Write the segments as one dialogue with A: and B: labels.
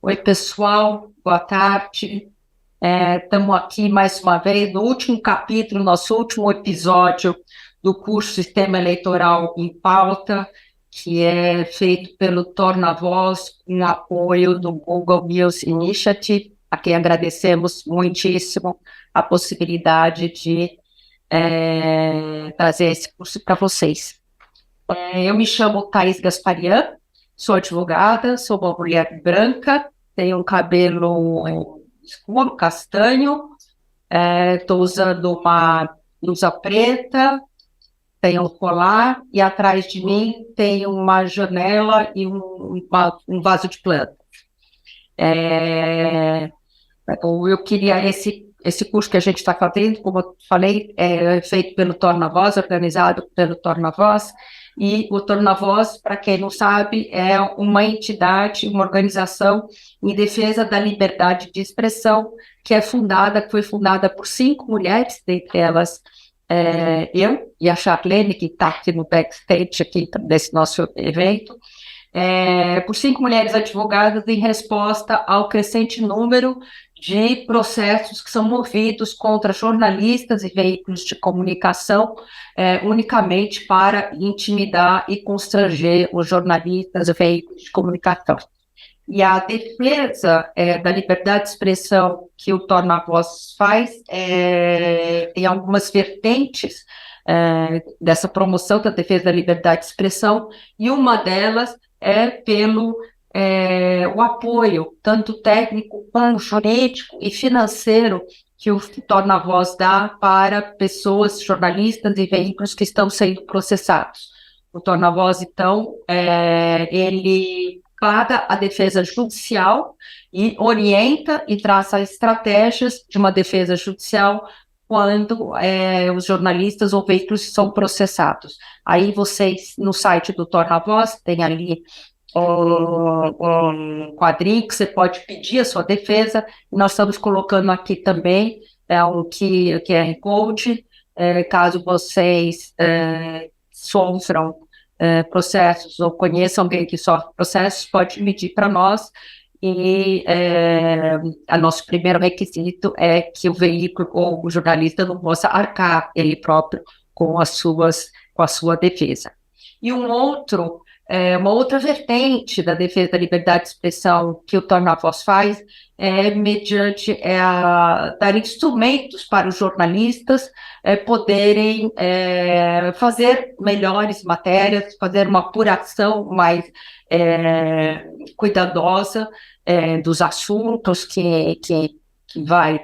A: Oi, pessoal, boa tarde. Estamos aqui mais uma vez no último capítulo, nosso último episódio do curso Sistema Eleitoral em Pauta, que é feito pelo Torna Voz, em apoio do Google News Initiative, a quem agradecemos muitíssimo a possibilidade de trazer esse curso para vocês. Eu me chamo Thaís Gasparian, sou advogada, sou uma mulher branca, tenho um cabelo escuro, castanho, estou usando uma blusa preta, tenho um colar e atrás de mim tem uma janela e um vaso de planta. Eu queria esse curso que a gente está fazendo, como eu falei, é feito pelo Torna Voz, organizado pelo Torna Voz, e o Torna Voz, para quem não sabe, é uma entidade, uma organização em defesa da liberdade de expressão, que foi fundada por 5 mulheres, dentre elas eu e a Charlene, que está aqui no backstage aqui desse nosso evento, por 5 mulheres advogadas em resposta ao crescente número de processos que são movidos contra jornalistas e veículos de comunicação, unicamente para intimidar e constranger os jornalistas e veículos de comunicação. E a defesa da liberdade de expressão que o Torna Voz faz tem algumas vertentes dessa promoção da defesa da liberdade de expressão, e uma delas é pelo o apoio, tanto técnico quanto jurídico e financeiro, que o Torna Voz dá para pessoas, jornalistas e veículos que estão sendo processados. O Torna Voz, então, ele paga a defesa judicial e orienta e traça estratégias de uma defesa judicial quando os jornalistas ou veículos são processados. Aí vocês, no site do Torna Voz, tem ali um quadrinho que você pode pedir a sua defesa. Nós estamos colocando aqui também um QR Code, caso vocês sofram processos ou conheçam alguém que sofre processos, pode pedir para nós. E nosso primeiro requisito é que o veículo ou o jornalista não possa arcar ele próprio com a sua defesa. E uma outra vertente da defesa da liberdade de expressão que o Torna Voz faz mediante dar instrumentos para os jornalistas poderem fazer melhores matérias, fazer uma apuração mais cuidadosa dos assuntos que vai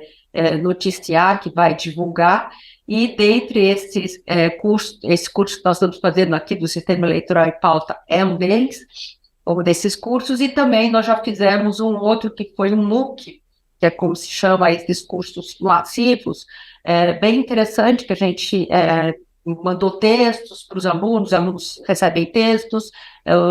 A: noticiar, que vai divulgar. E dentre esses cursos, esse curso que nós estamos fazendo aqui do Sistema Eleitoral em Pauta é um desses cursos, e também nós já fizemos um outro que foi um MOOC, que é como se chama esses cursos massivos, bem interessante, que a gente mandou textos para os alunos recebem textos,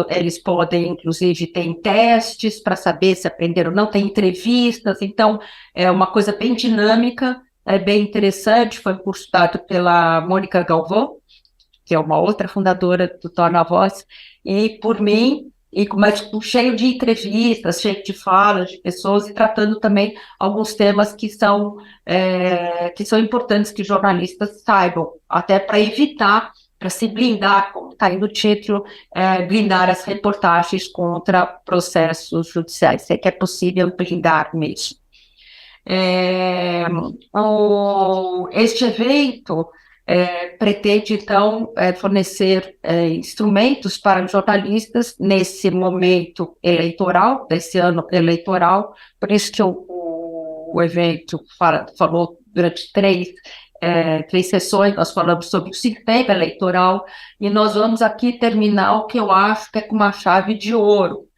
A: eles podem, inclusive, ter testes para saber se aprenderam ou não, tem entrevistas, então é uma coisa bem dinâmica, bem interessante. Foi um curso dado pela Mônica Galvão, que é uma outra fundadora do Torna Voz, e por mim, cheio de entrevistas, cheio de falas de pessoas, e tratando também alguns temas que são importantes que jornalistas saibam, até para evitar, para se blindar, como está aí no título, blindar as reportagens contra processos judiciais. Sei que é possível blindar mesmo. Este evento pretende, então, fornecer instrumentos para os jornalistas nesse momento eleitoral, desse ano eleitoral. Por isso que o evento falou durante três sessões, nós falamos sobre o sistema eleitoral, e nós vamos aqui terminar o que eu acho que é com uma chave de ouro,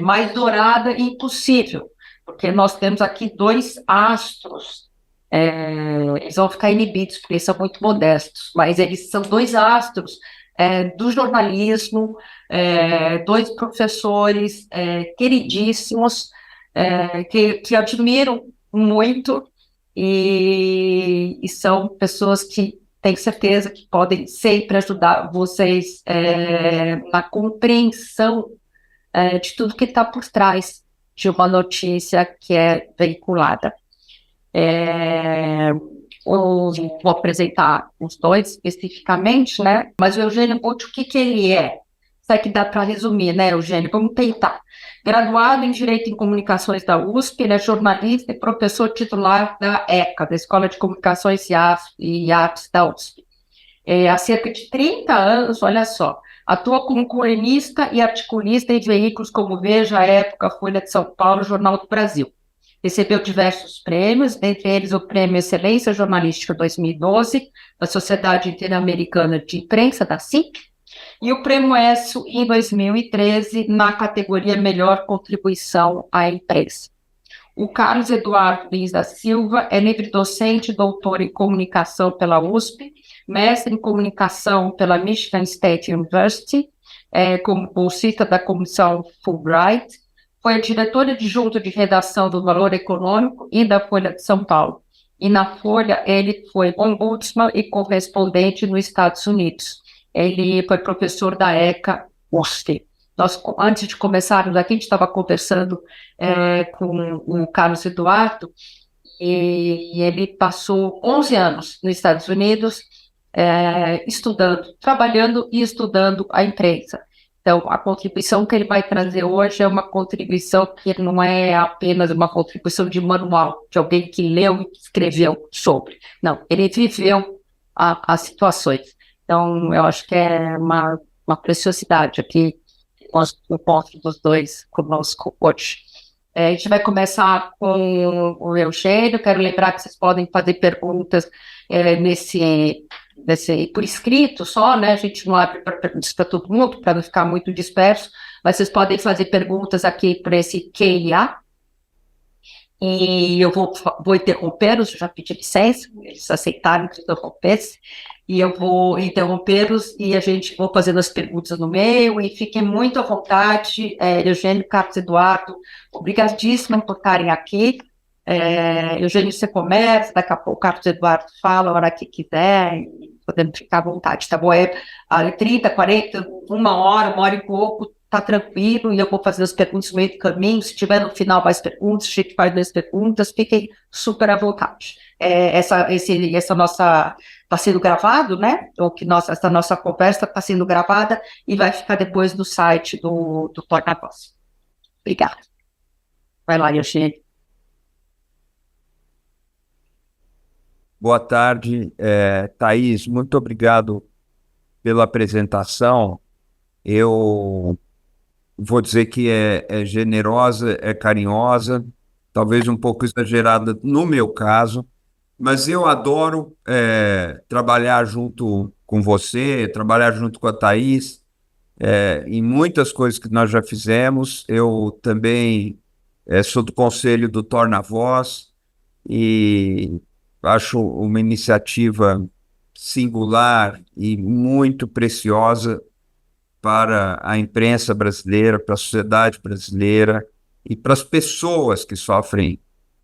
A: mais dourada e impossível, porque nós temos aqui 2 astros, eles vão ficar inibidos, porque eles são muito modestos, mas eles são 2 astros do jornalismo, 2 professores queridíssimos, que admiro muito, e são pessoas que tenho certeza que podem sempre ajudar vocês na compreensão de tudo que está por trás de uma notícia que é veiculada. Vou apresentar os dois especificamente, né? Mas o Eugênio Botti, o que ele é? Isso aqui dá para resumir, né, Eugênio? Vamos tentar. Graduado em Direito em Comunicações da USP, ele é jornalista e professor titular da ECA, da Escola de Comunicações e Artes da USP. Há cerca de 30 anos, olha só, atua como colunista e articulista em veículos como Veja, Época, Folha de São Paulo, Jornal do Brasil. Recebeu diversos prêmios, dentre eles o Prêmio Excelência Jornalística 2012, da Sociedade Interamericana de Imprensa, da SIC, e o Prêmio ESSO em 2013, na categoria Melhor Contribuição à Imprensa. O Carlos Eduardo Lins da Silva é livre-docente, doutor em comunicação pela USP, mestre em comunicação pela Michigan State University, como bolsista da comissão Fulbright, foi diretor adjunto de redação do Valor Econômico e da Folha de São Paulo. E na Folha ele foi ombudsman e correspondente nos Estados Unidos. Ele foi professor da ECA USP. Antes de começarmos aqui, a gente estava conversando com o Carlos Eduardo, e ele passou 11 anos nos Estados Unidos, trabalhando e estudando a imprensa. Então, a contribuição que ele vai trazer hoje é uma contribuição que não é apenas uma contribuição de manual, de alguém que leu e escreveu sobre. Não, ele viveu as situações. Então, eu acho que é uma preciosidade aqui, o encontro dos dois conosco hoje. A gente vai começar com o Eugênio. Quero lembrar que vocês podem fazer perguntas por escrito só, né? A gente não abre para perguntas para todo mundo, para não ficar muito disperso, mas vocês podem fazer perguntas aqui para esse Q&A. E eu vou interrompê-los, já pedi licença, eles aceitaram que eu interrompesse, e eu vou interrompê-los e vou fazendo as perguntas no meio, e fiquem muito à vontade, Eugênio, Carlos Eduardo, obrigadíssima por estarem aqui. Eugênio, você começa, daqui a pouco o Carlos Eduardo fala a hora que quiser, e podemos ficar à vontade, tá bom? 30, 40, uma hora e pouco, tá tranquilo, e eu vou fazer as perguntas no meio do caminho. Se tiver no final mais perguntas, a gente faz mais perguntas, fiquem super à vontade. Essa nossa está sendo gravado, né? Essa nossa conversa está sendo gravada e vai ficar depois no site do Torna Voz. Obrigada. Vai lá, Eugênio.
B: Boa tarde, Thaís, muito obrigado pela apresentação. Eu vou dizer que é generosa, é carinhosa, talvez um pouco exagerada no meu caso, mas eu adoro trabalhar junto com você, trabalhar junto com a Thaís, em muitas coisas que nós já fizemos. Eu também sou do conselho do Torna Voz e acho uma iniciativa singular e muito preciosa para a imprensa brasileira, para a sociedade brasileira e para as pessoas que sofrem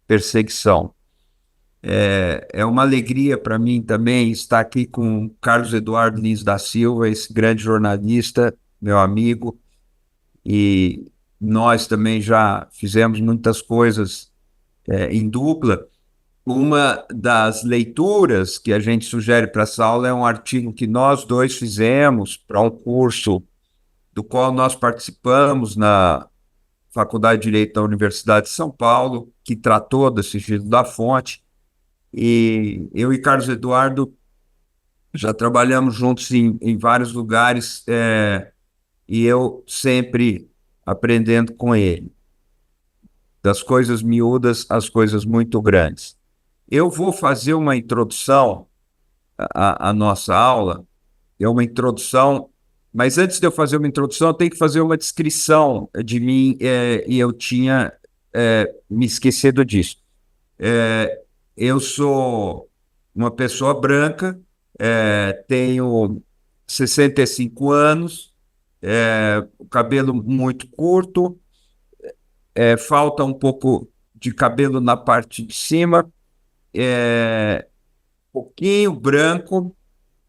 B: perseguição. É uma alegria para mim também estar aqui com o Carlos Eduardo Lins da Silva, esse grande jornalista, meu amigo, e nós também já fizemos muitas coisas em dupla. Uma das leituras que a gente sugere para essa aula é um artigo que nós dois fizemos para um curso do qual nós participamos na Faculdade de Direito da Universidade de São Paulo, que tratou do sigilo da fonte, e eu e Carlos Eduardo já trabalhamos juntos em vários lugares, e eu sempre aprendendo com ele, das coisas miúdas às coisas muito grandes. Eu vou fazer uma introdução à nossa aula, é uma introdução, mas antes de eu fazer uma introdução, eu tenho que fazer uma descrição de mim, e eu tinha me esquecido disso. Eu sou uma pessoa branca, tenho 65 anos, o cabelo muito curto, falta um pouco de cabelo na parte de cima, pouquinho branco,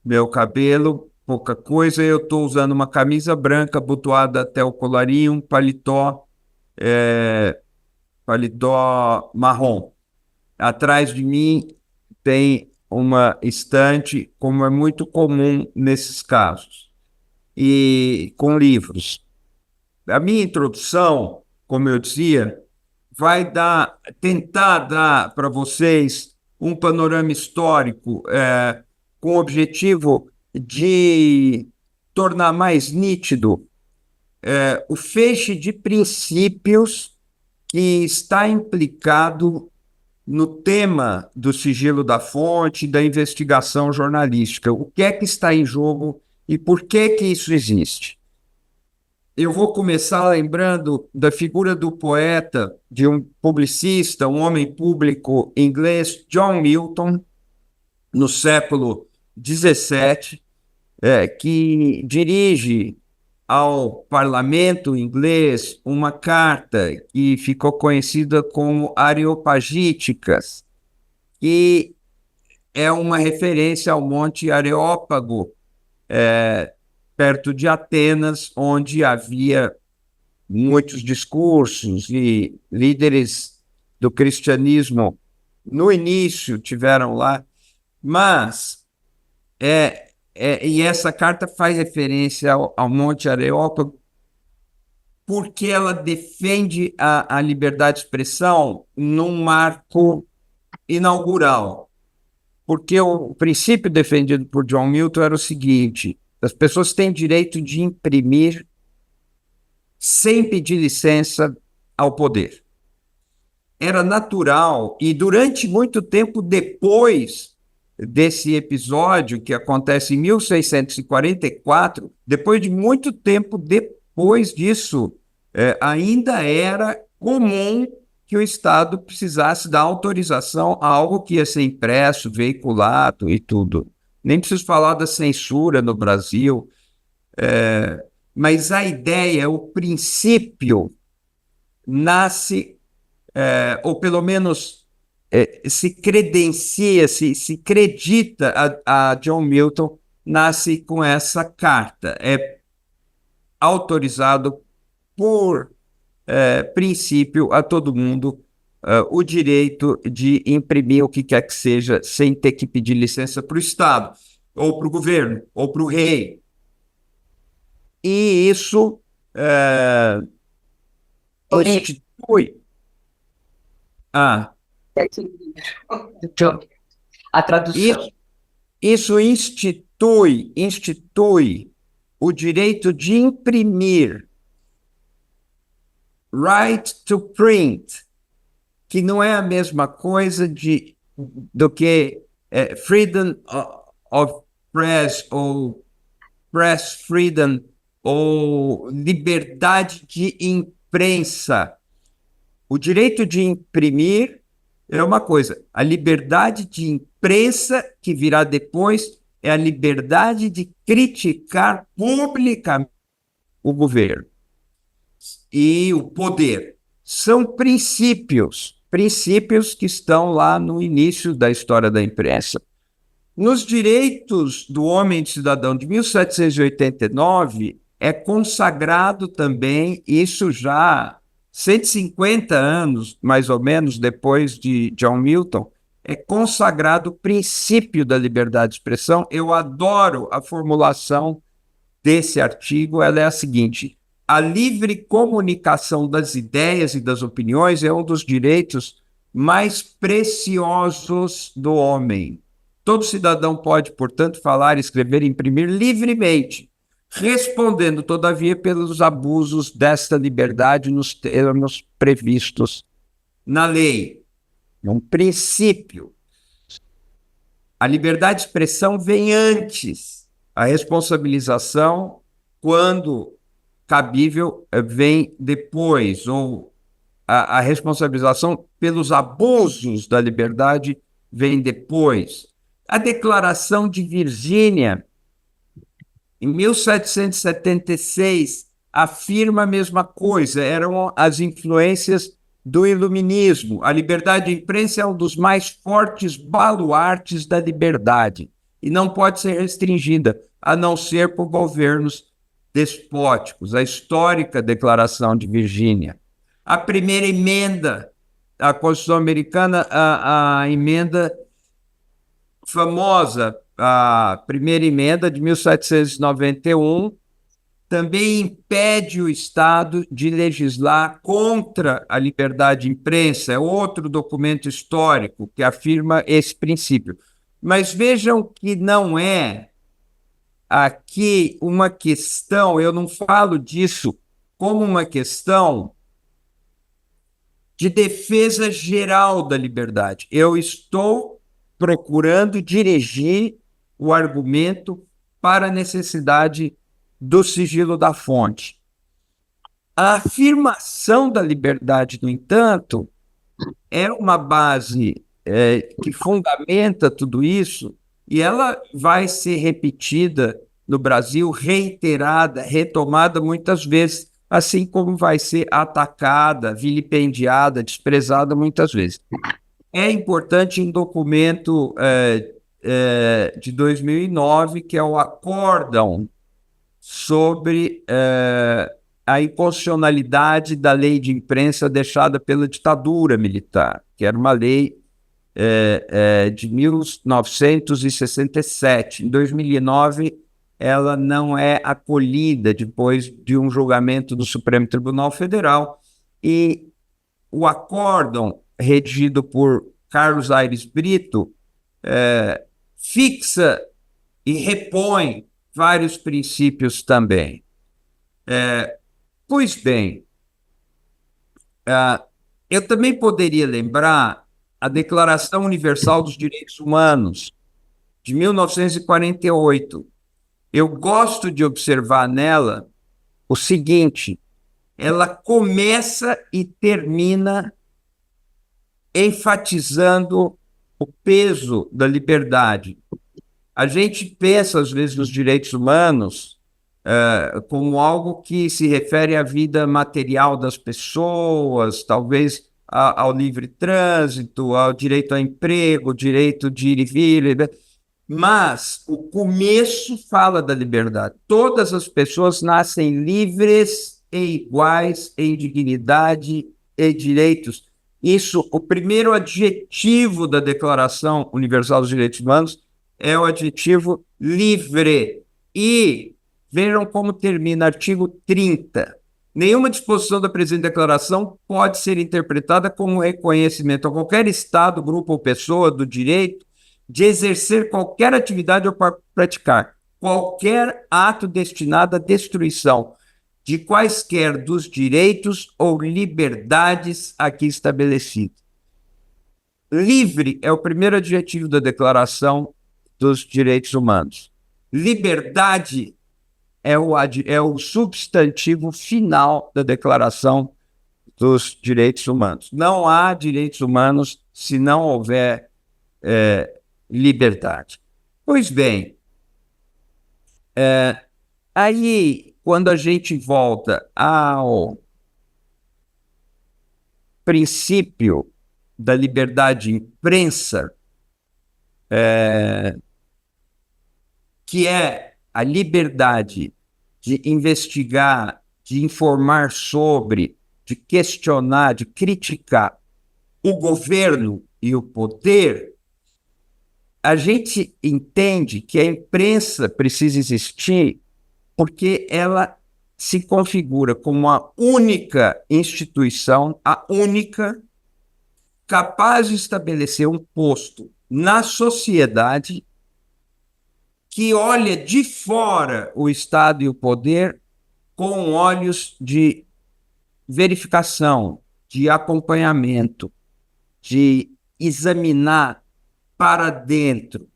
B: meu cabelo, pouca coisa. Eu estou usando uma camisa branca abotoada até o colarinho, um paletó, paletó marrom. Atrás de mim tem uma estante, como é muito comum nesses casos, e com livros. A minha introdução, como eu dizia, vai tentar dar para vocês um panorama histórico com o objetivo de tornar mais nítido o feixe de princípios que está implicado no tema do sigilo da fonte, da investigação jornalística. O que é que está em jogo e por que que isso existe? Eu vou começar lembrando da figura do poeta, de um publicista, um homem público inglês, John Milton, no século XVII, que dirige ao parlamento inglês uma carta que ficou conhecida como Areopagíticas, que é uma referência ao Monte Areópago, perto de Atenas, onde havia muitos discursos e líderes do cristianismo no início tiveram lá, mas e essa carta faz referência ao Monte Areópago porque ela defende a liberdade de expressão num marco inaugural. Porque o princípio defendido por John Milton era o seguinte: as pessoas têm direito de imprimir sem pedir licença ao poder. Era natural, e durante muito tempo depois desse episódio, que acontece em 1644, depois de muito tempo depois disso, ainda era comum que o Estado precisasse dar autorização a algo que ia ser impresso, veiculado e tudo. Nem preciso falar da censura no Brasil, mas a ideia, o princípio, nasce, ou pelo menos se credencia, se acredita a John Milton, nasce com essa carta. É autorizado por princípio a todo mundo o direito de imprimir o que quer que seja sem ter que pedir licença para o Estado, ou para o governo, ou para o rei. E isso institui...
A: A tradução.
B: Isso institui o direito de imprimir, right to print, que não é a mesma coisa do que freedom of press, ou press freedom, ou liberdade de imprensa. O direito de imprimir é uma coisa, a liberdade de imprensa, que virá depois, é a liberdade de criticar publicamente o governo e o poder. São princípios que estão lá no início da história da imprensa. Nos Direitos do Homem e do Cidadão de 1789, é consagrado também, isso já 150 anos, mais ou menos, depois de John Milton, é consagrado o princípio da liberdade de expressão. Eu adoro a formulação desse artigo, ela é a seguinte: a livre comunicação das ideias e das opiniões é um dos direitos mais preciosos do homem. Todo cidadão pode, portanto, falar, escrever e imprimir livremente, respondendo, todavia, pelos abusos desta liberdade nos termos previstos na lei. É um princípio. A liberdade de expressão vem antes. A responsabilização, quando cabível, vem depois, ou a responsabilização pelos abusos da liberdade vem depois. A Declaração de Virgínia, em 1776, afirma a mesma coisa, eram as influências do iluminismo. A liberdade de imprensa é um dos mais fortes baluartes da liberdade e não pode ser restringida, a não ser por governos despóticos. A histórica Declaração de Virgínia. A primeira emenda a Constituição Americana, a emenda famosa, a primeira emenda de 1791, também impede o Estado de legislar contra a liberdade de imprensa. É outro documento histórico que afirma esse princípio. Mas vejam que não é aqui uma questão, eu não falo disso como uma questão de defesa geral da liberdade. Eu estou procurando dirigir o argumento para a necessidade do sigilo da fonte. A afirmação da liberdade, no entanto, é uma base que fundamenta tudo isso, e ela vai ser repetida no Brasil, reiterada, retomada muitas vezes, assim como vai ser atacada, vilipendiada, desprezada muitas vezes. É importante um documento de 2009, que é o Acórdão sobre a inconstitucionalidade da lei de imprensa deixada pela ditadura militar, que era uma lei de 1967. Em 2009, ela não é acolhida depois de um julgamento do Supremo Tribunal Federal, e o acórdão, redigido por Carlos Aires Brito, fixa e repõe vários princípios também. Pois bem, eu também poderia lembrar a Declaração Universal dos Direitos Humanos, de 1948. Eu gosto de observar nela o seguinte: ela começa e termina enfatizando o peso da liberdade. A gente pensa, às vezes, nos direitos humanos como algo que se refere à vida material das pessoas, talvez ao livre trânsito, ao direito ao emprego, direito de ir e vir, mas o começo fala da liberdade. Todas as pessoas nascem livres e iguais em dignidade e direitos. Isso, o primeiro adjetivo da Declaração Universal dos Direitos Humanos é o adjetivo livre. E vejam como termina o artigo 30. Nenhuma disposição da presente declaração pode ser interpretada como reconhecimento a qualquer Estado, grupo ou pessoa do direito de exercer qualquer atividade ou praticar qualquer ato destinado à destruição de quaisquer dos direitos ou liberdades aqui estabelecidos. Livre é o primeiro adjetivo da Declaração dos Direitos Humanos. Liberdade é o substantivo final da Declaração dos Direitos Humanos. Não há direitos humanos se não houver liberdade. Pois bem, aí, quando a gente volta ao princípio da liberdade de imprensa, que é a liberdade de investigar, de informar sobre, de questionar, de criticar o governo e o poder, a gente entende que a imprensa precisa existir porque ela se configura como a única instituição, a única capaz de estabelecer um posto na sociedade que olha de fora o Estado e o poder com olhos de verificação, de acompanhamento, de examinar para dentro,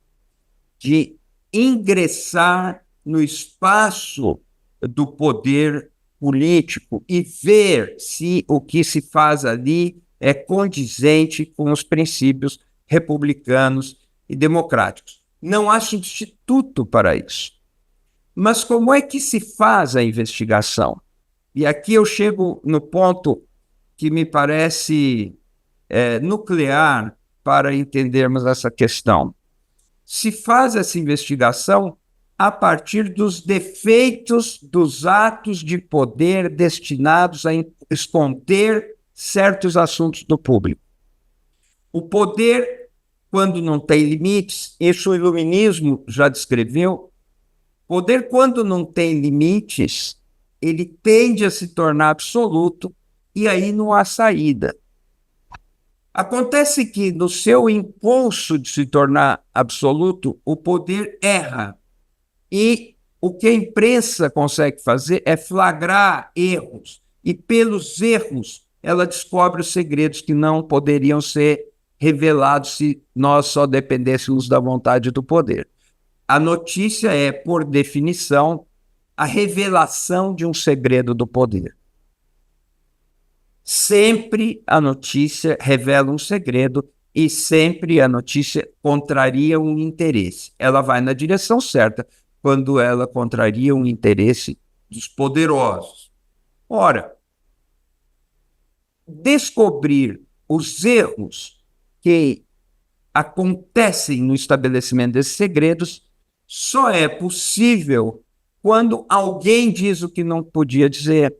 B: de ingressar no espaço do poder político e ver se o que se faz ali é condizente com os princípios republicanos e democráticos. Não há substituto para isso. Mas como é que se faz a investigação? E aqui eu chego no ponto que me parece nuclear para entendermos essa questão. Se faz essa investigação a partir dos defeitos dos atos de poder destinados a esconder certos assuntos do público. O poder, quando não tem limites, isso o iluminismo já descreveu, poder, quando não tem limites, ele tende a se tornar absoluto e aí não há saída. Acontece que, no seu impulso de se tornar absoluto, o poder erra. E o que a imprensa consegue fazer é flagrar erros. E, pelos erros, ela descobre os segredos que não poderiam ser revelados se nós só dependêssemos da vontade do poder. A notícia é, por definição, a revelação de um segredo do poder. Sempre a notícia revela um segredo e sempre a notícia contraria um interesse. Ela vai na direção certa quando ela contraria um interesse dos poderosos. Ora, descobrir os erros que acontecem no estabelecimento desses segredos só é possível quando alguém diz o que não podia dizer,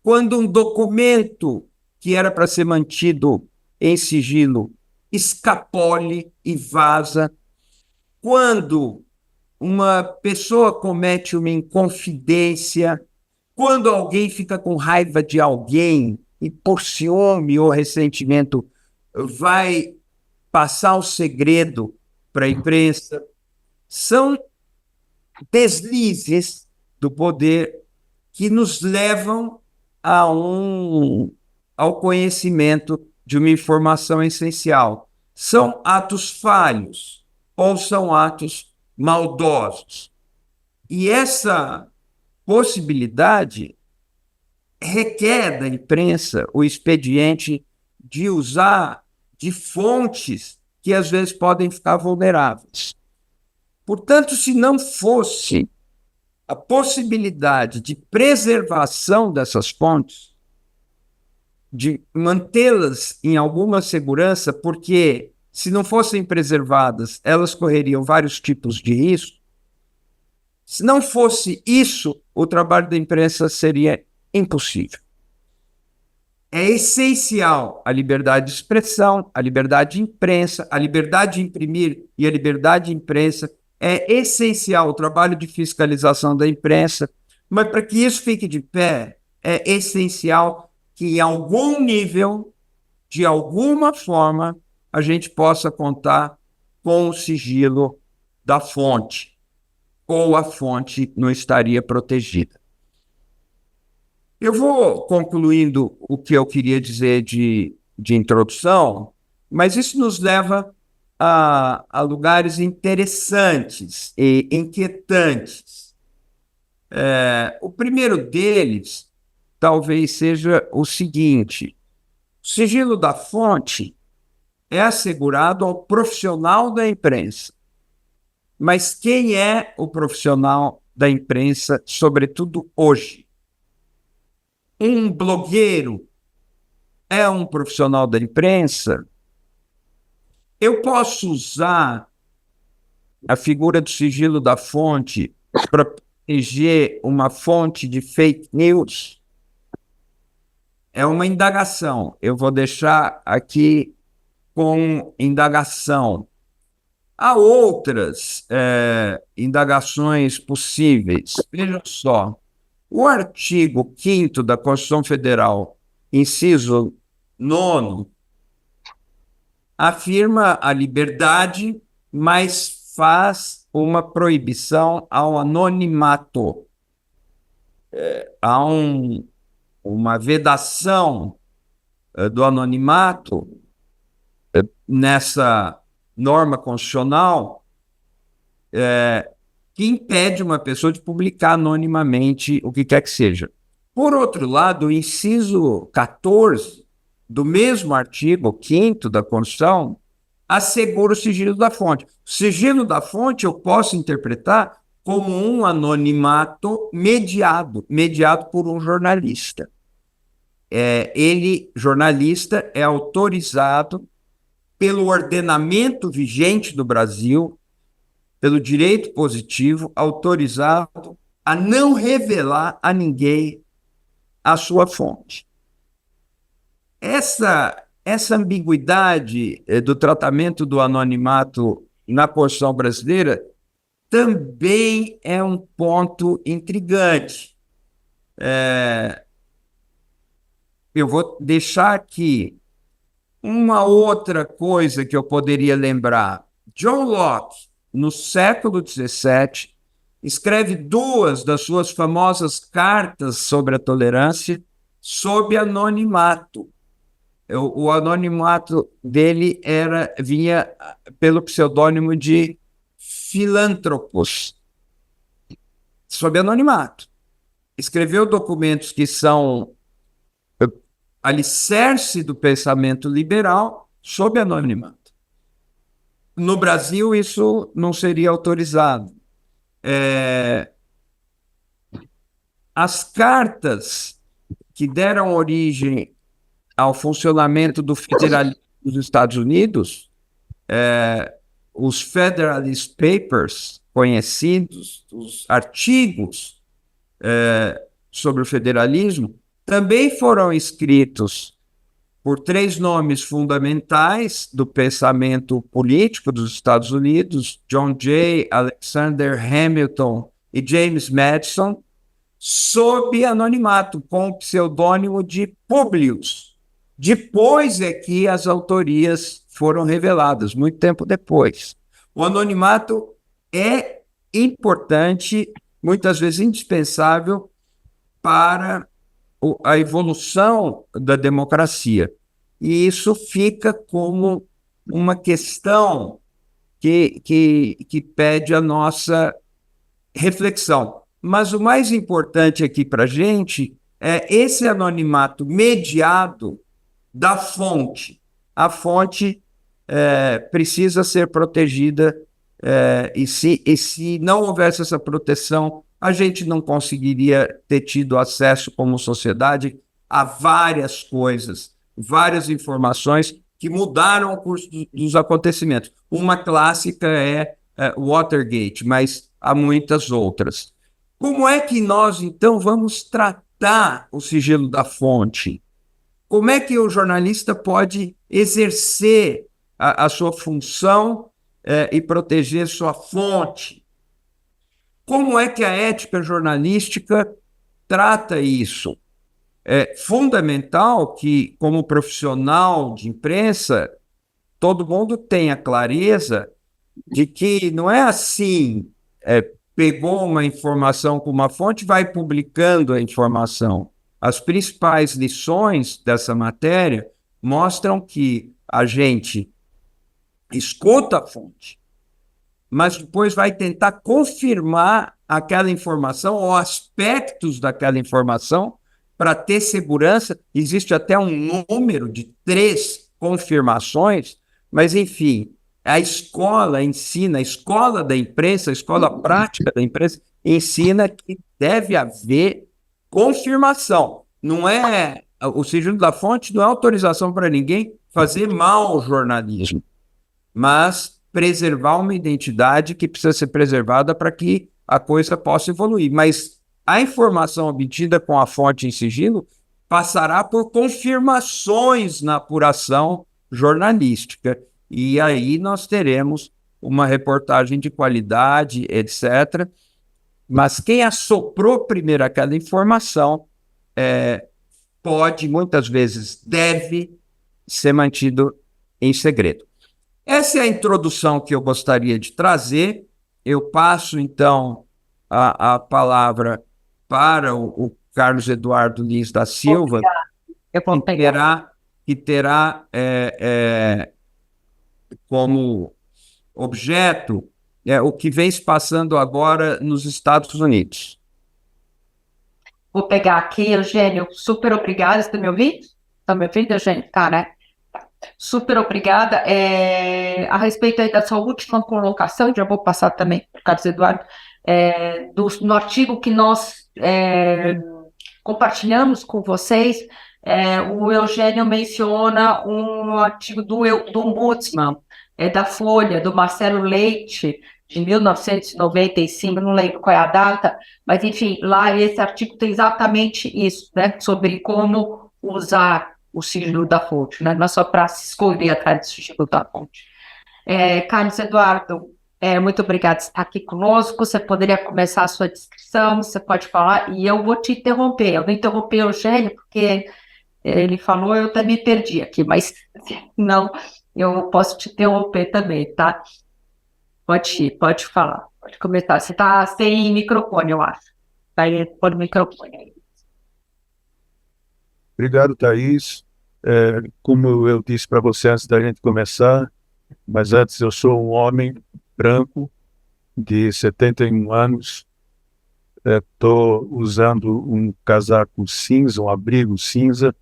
B: quando um documento que era para ser mantido em sigilo escapole e vaza, quando uma pessoa comete uma inconfidência, quando alguém fica com raiva de alguém e por ciúme ou ressentimento vai passar o segredo para a imprensa, são deslizes do poder que nos levam ao conhecimento de uma informação essencial. São atos falhos ou são atos maldosos. E essa possibilidade requer da imprensa o expediente de usar de fontes que às vezes podem ficar vulneráveis. Portanto, se não fosse a possibilidade de preservação dessas fontes, de mantê-las em alguma segurança, porque se não fossem preservadas, elas correriam vários tipos de risco. Se não fosse isso, o trabalho da imprensa seria impossível. É essencial a liberdade de expressão, a liberdade de imprensa, a liberdade de imprimir e a liberdade de imprensa. É essencial o trabalho de fiscalização da imprensa, mas para que isso fique de pé, é essencial que em algum nível, de alguma forma, a gente possa contar com o sigilo da fonte, ou a fonte não estaria protegida. Eu vou concluindo o que eu queria dizer de introdução, mas isso nos leva a lugares interessantes e inquietantes. O primeiro deles talvez seja o seguinte: o sigilo da fonte é assegurado ao profissional da imprensa. Mas quem é o profissional da imprensa, sobretudo hoje? Um blogueiro é um profissional da imprensa? Eu posso usar a figura do sigilo da fonte para proteger uma fonte de fake news? É uma indagação. Eu vou deixar aqui com indagação. Há outras indagações possíveis. Veja só, o artigo 5º da Constituição Federal, inciso 9º, afirma a liberdade, mas faz uma proibição ao anonimato. Há uma vedação do anonimato nessa norma constitucional que impede uma pessoa de publicar anonimamente o que quer que seja. Por outro lado, o inciso 14 do mesmo artigo 5º da Constituição assegura o sigilo da fonte. O sigilo da fonte eu posso interpretar como um anonimato mediado por um jornalista. Ele, jornalista, é autorizado pelo ordenamento vigente do Brasil, pelo direito positivo, autorizado a não revelar a ninguém a sua fonte. Essa essa ambiguidade do tratamento do anonimato na Constituição brasileira também é um ponto intrigante. Eu vou deixar aqui uma outra coisa que eu poderia lembrar. John Locke, no século XVII, escreve duas das suas famosas cartas sobre a tolerância sob anonimato. O anonimato dele vinha pelo pseudônimo de Filântropos, sob anonimato. Escreveu documentos que são alicerce do pensamento liberal sob anonimato. No Brasil, isso não seria autorizado. As cartas que deram origem ao funcionamento do federalismo dos Estados Unidos, os Federalist Papers conhecidos, os artigos sobre o federalismo, também foram escritos por três nomes fundamentais do pensamento político dos Estados Unidos, John Jay, Alexander Hamilton e James Madison, sob anonimato, com o pseudônimo de Publius. Depois é que as autorias foram reveladas, muito tempo depois. O anonimato é importante, muitas vezes indispensável, para a evolução da democracia. E isso fica como uma questão que pede a nossa reflexão. Mas o mais importante aqui para a gente é esse anonimato mediado da fonte. A fonte precisa ser protegida e se não houvesse essa proteção, a gente não conseguiria ter tido acesso como sociedade a várias coisas, várias informações que mudaram o curso dos acontecimentos. Uma clássica é Watergate, mas há muitas outras. Como é que nós, então, vamos tratar o sigilo da fonte? Como é que o jornalista pode exercer a sua função e proteger sua fonte? Como é que a ética jornalística trata isso? É fundamental que, como profissional de imprensa, todo mundo tenha clareza de que não é assim, pegou uma informação com uma fonte, vai publicando a informação. As principais lições dessa matéria mostram que a gente escuta a fonte, mas depois vai tentar confirmar aquela informação ou aspectos daquela informação para ter segurança. Existe até um número de 3 confirmações, mas, enfim, a escola ensina, a escola da imprensa, a escola prática da imprensa, ensina que deve haver confirmação. Não é, o sigilo da fonte não é autorização para ninguém fazer mau jornalismo, mas preservar uma identidade que precisa ser preservada para que a coisa possa evoluir. Mas a informação obtida com a fonte em sigilo passará por confirmações na apuração jornalística. E aí nós teremos uma reportagem de qualidade, etc. Mas quem assoprou primeiro aquela informação pode, muitas vezes, deve ser mantido em segredo. Essa é a introdução que eu gostaria de trazer. Eu passo, então, a palavra para o Carlos Eduardo Lins da Silva, que terá como objeto o que vem se passando agora nos Estados Unidos.
A: Vou pegar aqui, Eugênio, super obrigada. Você está me ouvindo? Está me ouvindo, Eugênio? Tá, né? Super obrigada. A respeito aí da sua última colocação, já vou passar também para o Carlos Eduardo, no artigo que nós compartilhamos com vocês, o Eugênio menciona um artigo do Ombudsman, da Folha, do Marcelo Leite, de 1995, não lembro qual é a data, mas enfim, lá esse artigo tem exatamente isso, né, sobre como usar o sigilo da fonte, né? Não é só para se esconder atrás do sigilo da fonte. Carlos Eduardo, muito obrigada por estar aqui conosco. Você poderia começar a sua descrição, você pode falar, e eu vou te interromper. Eu vou interromper o Eugênio, porque ele falou, eu até me perdi aqui, mas não, eu posso te interromper também, tá? Pode falar, pode começar. Você está sem microfone, eu acho. Tá aí, pode microfone aí.
C: Obrigado, Thaís. Como eu disse para você antes da gente começar, mas antes eu sou um homem branco de 71 anos. Estou usando um casaco cinza, um abrigo cinza.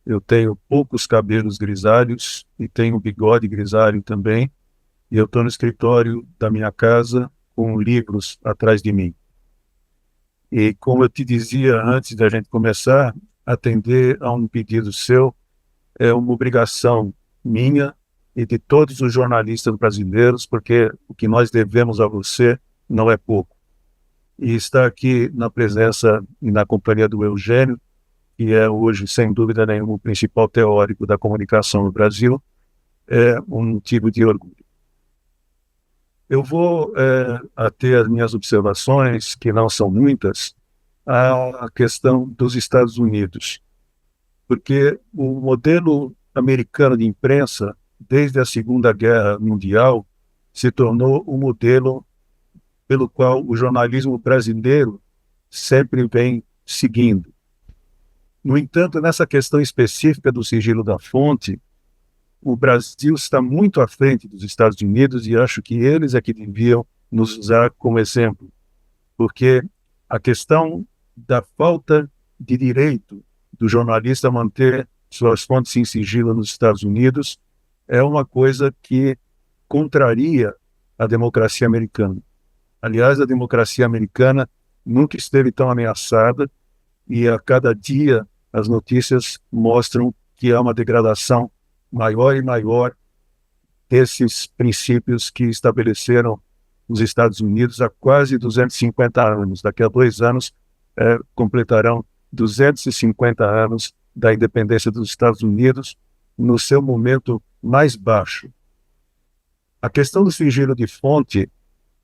C: Eu tenho poucos cabelos grisalhos e tenho bigode grisalho também. E eu estou no escritório da minha casa com livros atrás de mim. E como eu te dizia antes da gente começar, atender a um pedido seu é uma obrigação minha e de todos os jornalistas brasileiros, porque o que nós devemos a você não é pouco. E estar aqui na presença e na companhia do Eugênio, que é hoje, sem dúvida nenhuma, o principal teórico da comunicação no Brasil, é um motivo de orgulho. Eu vou ater as minhas observações, que não são muitas, à questão dos Estados Unidos, porque o modelo americano de imprensa, desde a Segunda Guerra Mundial, se tornou o modelo pelo qual o jornalismo brasileiro sempre vem seguindo. No entanto, nessa questão específica do sigilo da fonte, o Brasil está muito à frente dos Estados Unidos e acho que eles é que deviam nos usar como exemplo, porque a questão da falta de direito do jornalista manter suas fontes em sigilo nos Estados Unidos é uma coisa que contraria a democracia americana. Aliás, a democracia americana nunca esteve tão ameaçada e a cada dia as notícias mostram que há uma degradação maior e maior desses princípios que estabeleceram os Estados Unidos há quase 250 anos. Daqui a 2 anos completarão 250 anos da independência dos Estados Unidos no seu momento mais baixo. A questão do sigilo de fonte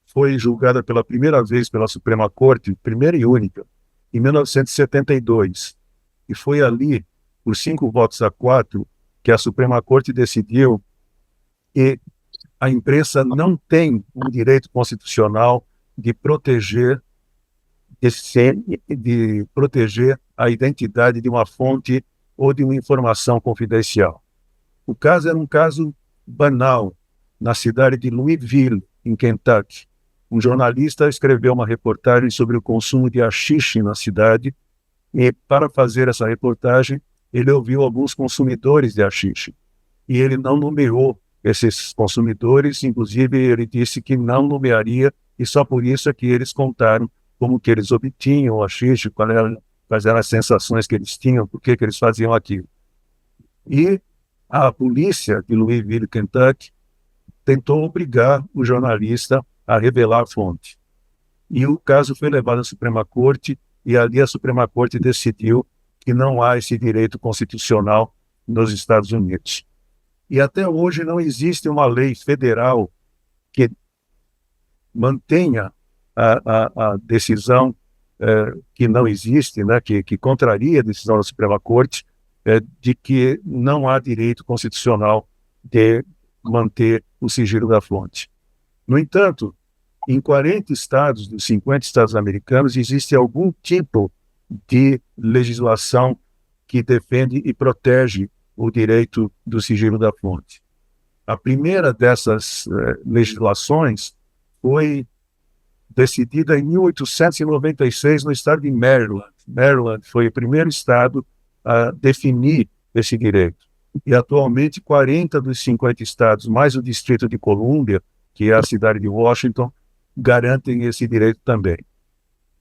C: foi julgada pela primeira vez pela Suprema Corte, primeira e única, em 1972. E foi ali, por 5 votos a 4, que a Suprema Corte decidiu que a imprensa não tem um direito constitucional de proteger a identidade de uma fonte ou de uma informação confidencial. O caso era um caso banal, na cidade de Louisville, em Kentucky. Um jornalista escreveu uma reportagem sobre o consumo de haxixe na cidade e, para fazer essa reportagem, ele ouviu alguns consumidores de haxixe. E ele não nomeou esses consumidores, inclusive ele disse que não nomearia, e só por isso é que eles contaram como que eles obtinham o haxixe, quais eram as sensações que eles tinham, por que eles faziam aquilo. E a polícia de Louisville, Kentucky, tentou obrigar o jornalista a revelar a fonte. E o caso foi levado à Suprema Corte, e ali a Suprema Corte decidiu que não há esse direito constitucional nos Estados Unidos. E até hoje não existe uma lei federal que mantenha a decisão que não existe, né, que contraria a decisão da Suprema Corte, de que não há direito constitucional de manter o sigilo da fonte. No entanto, em 40 estados dos 50 estados americanos existe algum tipo de legislação que defende e protege o direito do sigilo da fonte. A primeira dessas legislações foi decidida em 1896 no estado de Maryland. Maryland foi o primeiro estado a definir esse direito. E atualmente 40 dos 50 estados, mais o Distrito de Colômbia, que é a cidade de Washington, garantem esse direito também.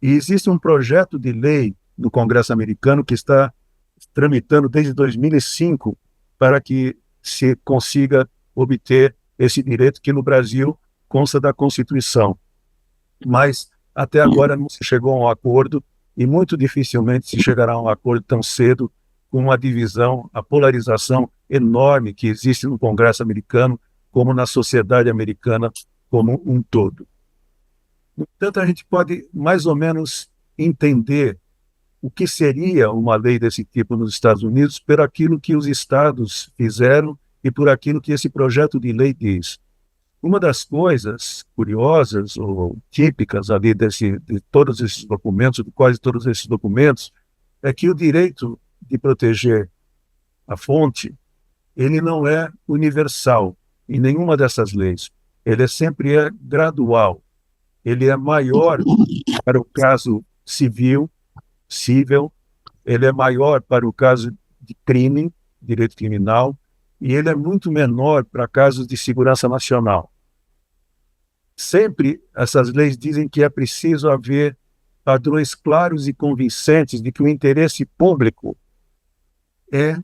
C: E existe um projeto de lei no Congresso americano que está tramitando desde 2005 para que se consiga obter esse direito que no Brasil consta da Constituição. Mas até agora não se chegou a um acordo e muito dificilmente se chegará a um acordo tão cedo, com a divisão, a polarização enorme que existe no Congresso americano, como na sociedade americana como um todo. No entanto, a gente pode mais ou menos entender o que seria uma lei desse tipo nos Estados Unidos por aquilo que os estados fizeram e por aquilo que esse projeto de lei diz. Uma das coisas curiosas ou típicas ali de todos esses documentos, de quase todos esses documentos, é que o direito de proteger a fonte, ele não é universal em nenhuma dessas leis. Ele sempre é gradual. Ele é maior para o caso civil, ele é maior para o caso de crime, direito criminal, e ele é muito menor para casos de segurança nacional. Sempre essas leis dizem que é preciso haver padrões claros e convincentes de que o interesse público é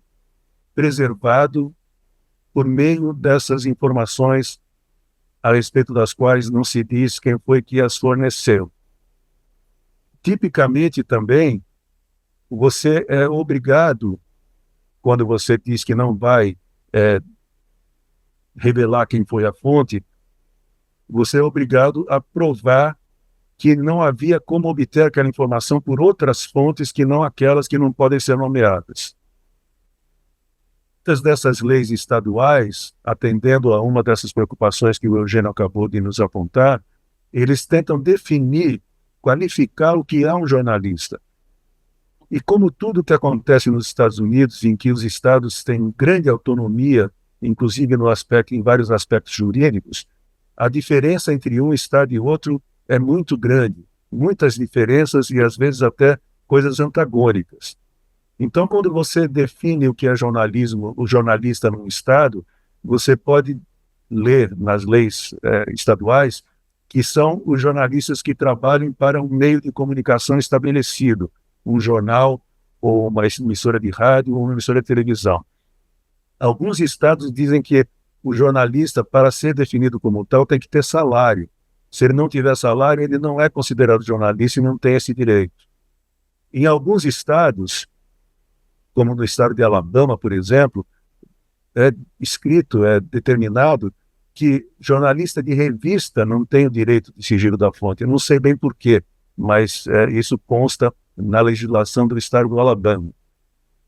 C: preservado por meio dessas informações a respeito das quais não se diz quem foi que as forneceu. Tipicamente também, você é obrigado, quando você diz que não vai revelar quem foi a fonte, você é obrigado a provar que não havia como obter aquela informação por outras fontes que não aquelas que não podem ser nomeadas. Muitas dessas leis estaduais, atendendo a uma dessas preocupações que o Eugênio acabou de nos apontar, eles tentam definir, qualificar o que é um jornalista. E como tudo que acontece nos Estados Unidos, em que os estados têm grande autonomia, inclusive em vários aspectos jurídicos, a diferença entre um estado e outro é muito grande. Muitas diferenças e, às vezes, até coisas antagônicas. Então, quando você define o que é jornalismo, o jornalista num estado, você pode ler nas leis estaduais que são os jornalistas que trabalham para um meio de comunicação estabelecido, um jornal, ou uma emissora de rádio, ou uma emissora de televisão. Alguns estados dizem que o jornalista, para ser definido como tal, tem que ter salário. Se ele não tiver salário, ele não é considerado jornalista e não tem esse direito. Em alguns estados, como no estado de Alabama, por exemplo, é determinado que jornalista de revista não tem o direito de sigilo da fonte. Eu não sei bem por quê, mas isso consta na legislação do estado do Alabama.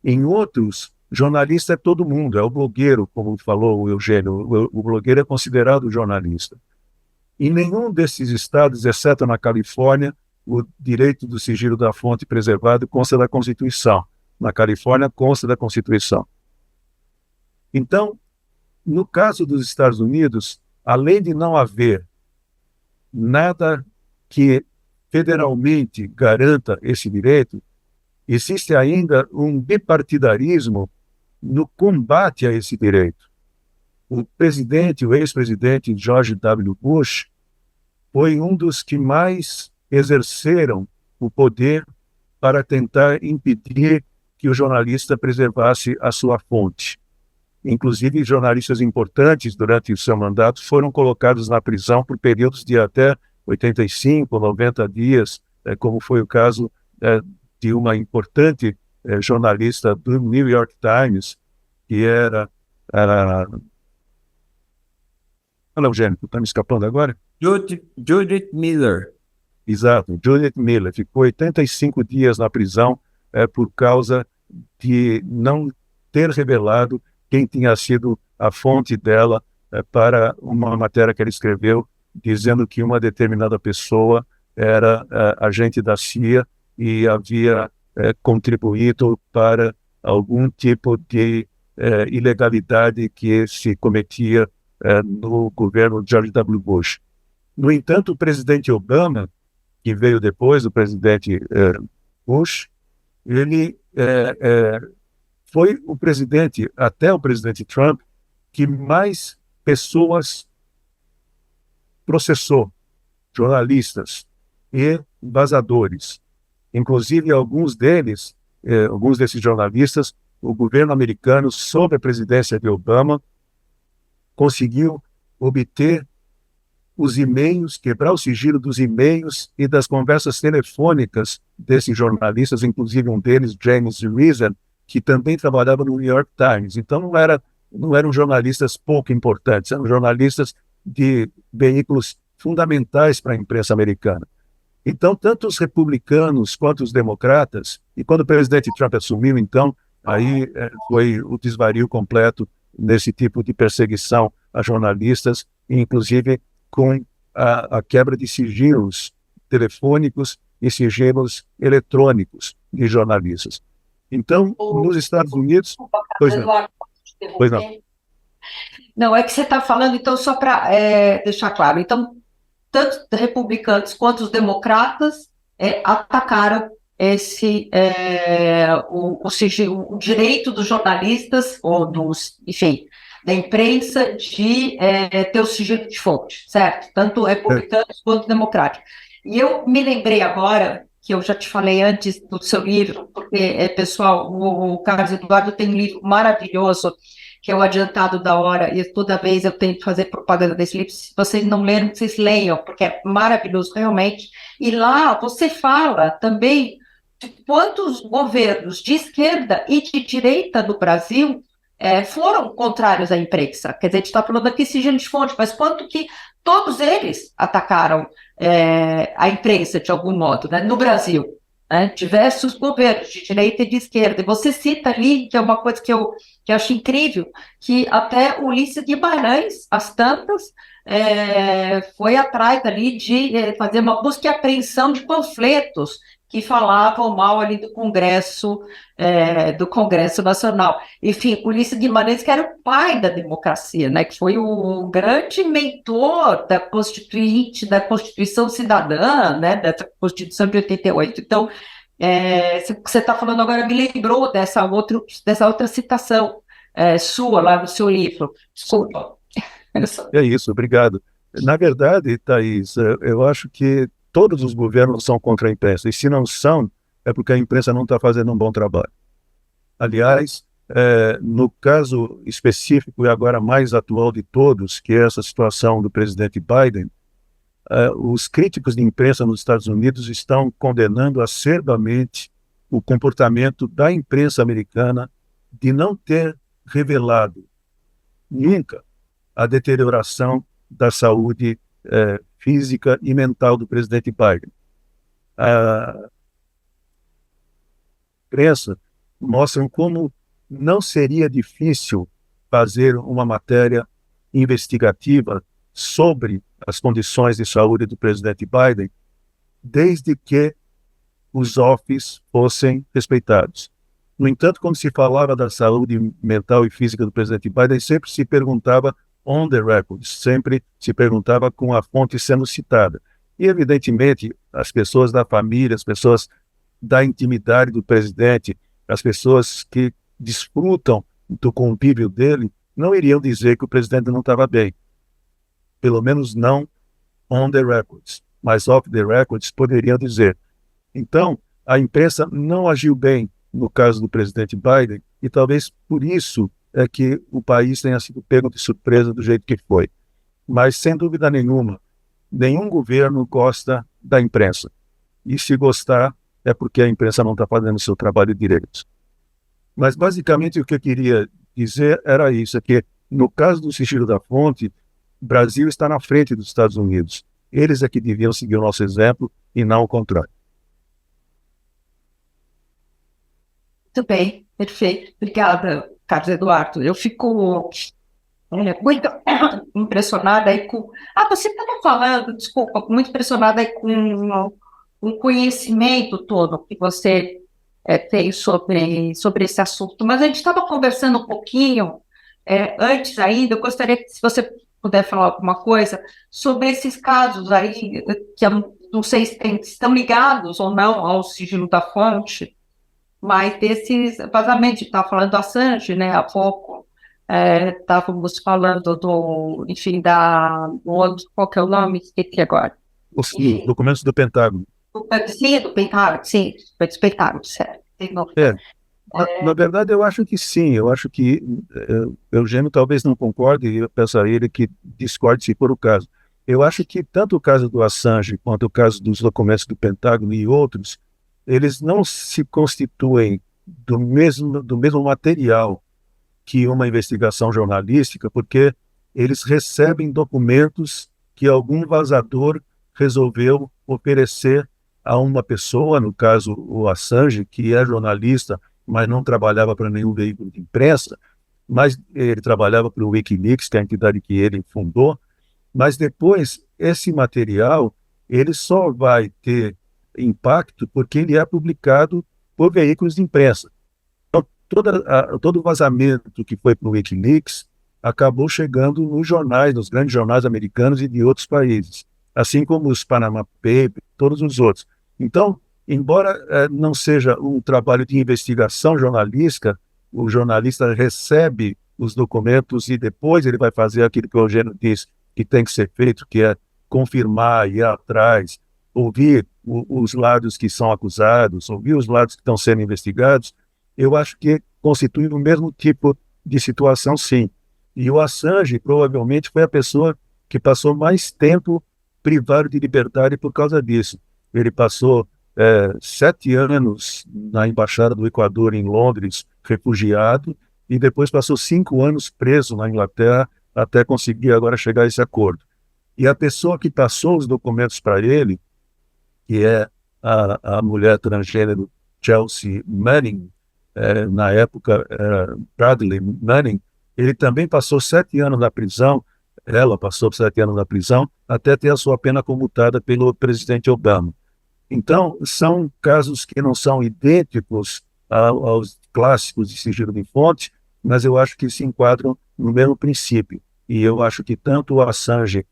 C: Em outros, jornalista é todo mundo, é o blogueiro, como falou o Eugênio, o blogueiro é considerado jornalista. Em nenhum desses estados, exceto na Califórnia, o direito do sigilo da fonte preservado consta da Constituição. Na Califórnia, consta da Constituição. Então, no caso dos Estados Unidos, além de não haver nada que federalmente garanta esse direito, existe ainda um bipartidarismo no combate a esse direito. O ex-presidente George W. Bush foi um dos que mais exerceram o poder para tentar impedir que o jornalista preservasse a sua fonte. Inclusive, jornalistas importantes durante o seu mandato foram colocados na prisão por períodos de até 85, 90 dias, como foi o caso de uma importante jornalista do New York Times, que era... Olha, Eugênio, está me escapando agora?
B: Judith Miller.
C: Exato, Judith Miller. Ficou 85 dias na prisão por causa de não ter revelado quem tinha sido a fonte dela para uma matéria que ela escreveu, dizendo que uma determinada pessoa era agente da CIA e havia contribuído para algum tipo de ilegalidade que se cometia no governo de George W. Bush. No entanto, o presidente Obama, que veio depois do presidente Bush, ele foi o presidente, até o presidente Trump, que mais pessoas processou, jornalistas e vazadores. Inclusive, alguns desses jornalistas, o governo americano, sob a presidência de Obama, conseguiu obter os e-mails, quebrar o sigilo dos e-mails e das conversas telefônicas desses jornalistas, inclusive um deles, James Reason, que também trabalhava no New York Times. Então não eram jornalistas pouco importantes, eram jornalistas de veículos fundamentais para a imprensa americana. Então, tanto os republicanos quanto os democratas, e quando o presidente Trump assumiu, então, aí foi o desvario completo nesse tipo de perseguição a jornalistas, inclusive com a quebra de sigilos telefônicos e sigilos eletrônicos de jornalistas. Então, nos Estados Unidos... Pois não.
A: Eduardo,
C: Pois não.
A: Não, é que você está falando, então, só para deixar claro. Então, tanto os republicanos quanto os democratas atacaram o direito dos jornalistas, ou enfim, da imprensa, de ter o sigilo de fonte, certo? Tanto republicanos quanto democráticos. E eu me lembrei agora, que eu já te falei antes do seu livro, porque, pessoal, o Carlos Eduardo tem um livro maravilhoso, que é o Adiantado da Hora, e toda vez eu tento fazer propaganda desse livro. Se vocês não leram, vocês leiam, porque é maravilhoso realmente. E lá você fala também de quantos governos de esquerda e de direita do Brasil foram contrários à imprensa. Quer dizer, a gente está falando aqui sigilo de fonte, mas quanto que todos eles atacaram a imprensa de algum modo, né, no Brasil. Diversos governos de direita e de esquerda. E você cita ali, que é uma coisa que eu acho incrível, que até Ulisses Guimarães, às tantas, foi atrás ali de fazer uma busca e apreensão de panfletos que falavam mal ali do Congresso Nacional. Enfim, Ulisses Guimarães, que era o pai da democracia, né, que foi o grande mentor da Constituição Cidadã, né, da Constituição de 88. Então, você está falando agora, me lembrou dessa outra citação sua lá no seu livro. Desculpa.
C: É isso, obrigado. Na verdade, Thaís, eu acho que todos os governos são contra a imprensa, e se não são, é porque a imprensa não está fazendo um bom trabalho. Aliás, no caso específico e agora mais atual de todos, que é essa situação do presidente Biden, os críticos de imprensa nos Estados Unidos estão condenando acerbamente o comportamento da imprensa americana de não ter revelado nunca a deterioração da saúde física e mental do presidente Biden. A imprensa mostra como não seria difícil fazer uma matéria investigativa sobre as condições de saúde do presidente Biden, desde que os offs fossem respeitados. No entanto, quando se falava da saúde mental e física do presidente Biden, sempre se perguntava on the record, sempre se perguntava com a fonte sendo citada. E, evidentemente, as pessoas da família, as pessoas da intimidade do presidente, as pessoas que desfrutam do convívio dele, não iriam dizer que o presidente não estava bem. Pelo menos não on the records, mas off the records poderiam dizer. Então, a imprensa não agiu bem no caso do presidente Biden, e talvez por isso é que o país tenha sido pego de surpresa do jeito que foi. Mas, sem dúvida nenhuma, nenhum governo gosta da imprensa. E se gostar, é porque a imprensa não está fazendo o seu trabalho direito. Mas, basicamente, o que eu queria dizer era isso, é que, no caso do sigilo da fonte, o Brasil está na frente dos Estados Unidos. Eles é que deviam seguir o nosso exemplo e não o contrário.
A: Muito bem, perfeito. Obrigada, Carlos Eduardo. Eu fico muito impressionada aí com... você estava falando, desculpa, muito impressionada aí com o conhecimento todo que você tem sobre esse assunto. Mas a gente estava conversando um pouquinho antes ainda, eu gostaria que, se você puder falar alguma coisa sobre esses casos aí, que eu não sei se estão ligados ou não ao sigilo da fonte, mas desses vazamentos, estava falando do Assange, né, há pouco, estávamos falando enfim, qual que é o nome? Esqueci agora.
C: Os documentos do Pentágono.
A: Sim, do Pentágono, sim, do Pentágono, certo.
C: Na verdade, eu acho que sim, eu acho que Eugênio talvez não concorde, e eu peço a ele que discorde se for o caso. Eu acho que tanto o caso do Assange quanto o caso dos documentos do Pentágono e outros, eles não se constituem do mesmo material que uma investigação jornalística, porque eles recebem documentos que algum vazador resolveu oferecer a uma pessoa, no caso o Assange, que é jornalista, mas não trabalhava para nenhum veículo de imprensa, mas ele trabalhava para o Wikileaks, que é a entidade que ele fundou, mas depois esse material ele só vai ter impacto porque ele é publicado por veículos de imprensa. Então, todo o vazamento que foi para o Wikileaks acabou chegando nos jornais, nos grandes jornais americanos e de outros países, assim como os Panama Papers, todos os outros. Então, embora não seja um trabalho de investigação jornalística, o jornalista recebe os documentos e depois ele vai fazer aquilo que o Eugênio disse que tem que ser feito, que é confirmar, ir atrás, ouvir os lados que são acusados, ouvir os lados que estão sendo investigados. Eu acho que constitui o mesmo tipo de situação, sim. E o Assange provavelmente foi a pessoa que passou mais tempo privado de liberdade por causa disso. Ele passou 7 anos na Embaixada do Equador em Londres, refugiado, e depois passou 5 anos preso na Inglaterra até conseguir agora chegar a esse acordo. E a pessoa que passou os documentos para ele, que é a mulher transgênero Chelsea Manning, na época Bradley Manning, ele também passou 7 anos na prisão, ela passou 7 anos na prisão, até ter a sua pena comutada pelo presidente Obama. Então, são casos que não são idênticos aos clássicos de sigilo de fonte, mas eu acho que se enquadram no mesmo princípio. E eu acho que tanto o Assange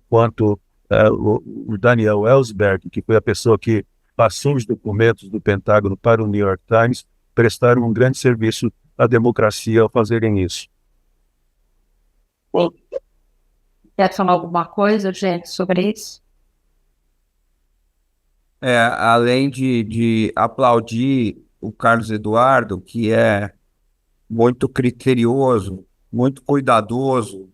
C: quanto o Daniel Ellsberg, que foi a pessoa que passou os documentos do Pentágono para o New York Times, prestaram um grande serviço à democracia ao fazerem isso.
A: Sim. Quer falar alguma coisa, gente, sobre isso?
B: Além de aplaudir o Carlos Eduardo, que é muito criterioso, muito cuidadoso,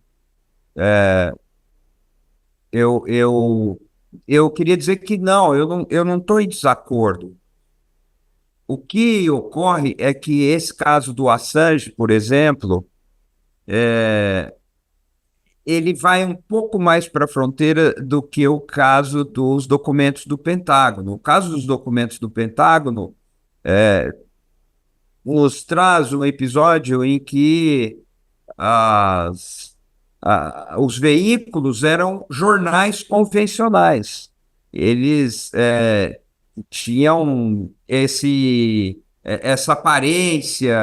B: eu queria dizer que não, eu não estou em desacordo. O que ocorre é que esse caso do Assange, por exemplo, ele vai um pouco mais para a fronteira do que o caso dos documentos do Pentágono. O caso dos documentos do Pentágono nos traz um episódio em que os veículos eram jornais convencionais. Eles tinham essa aparência,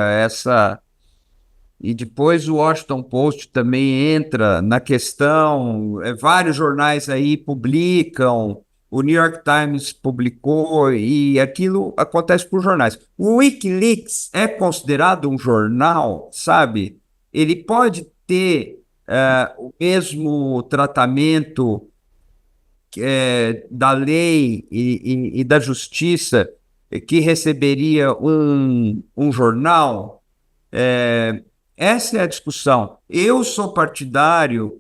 B: e depois o Washington Post também entra na questão, vários jornais aí publicam, o New York Times publicou, e aquilo acontece por jornais. O Wikileaks é considerado um jornal, sabe? Ele pode ter o mesmo tratamento da lei e da justiça que receberia um jornal. Essa é a discussão. Eu sou partidário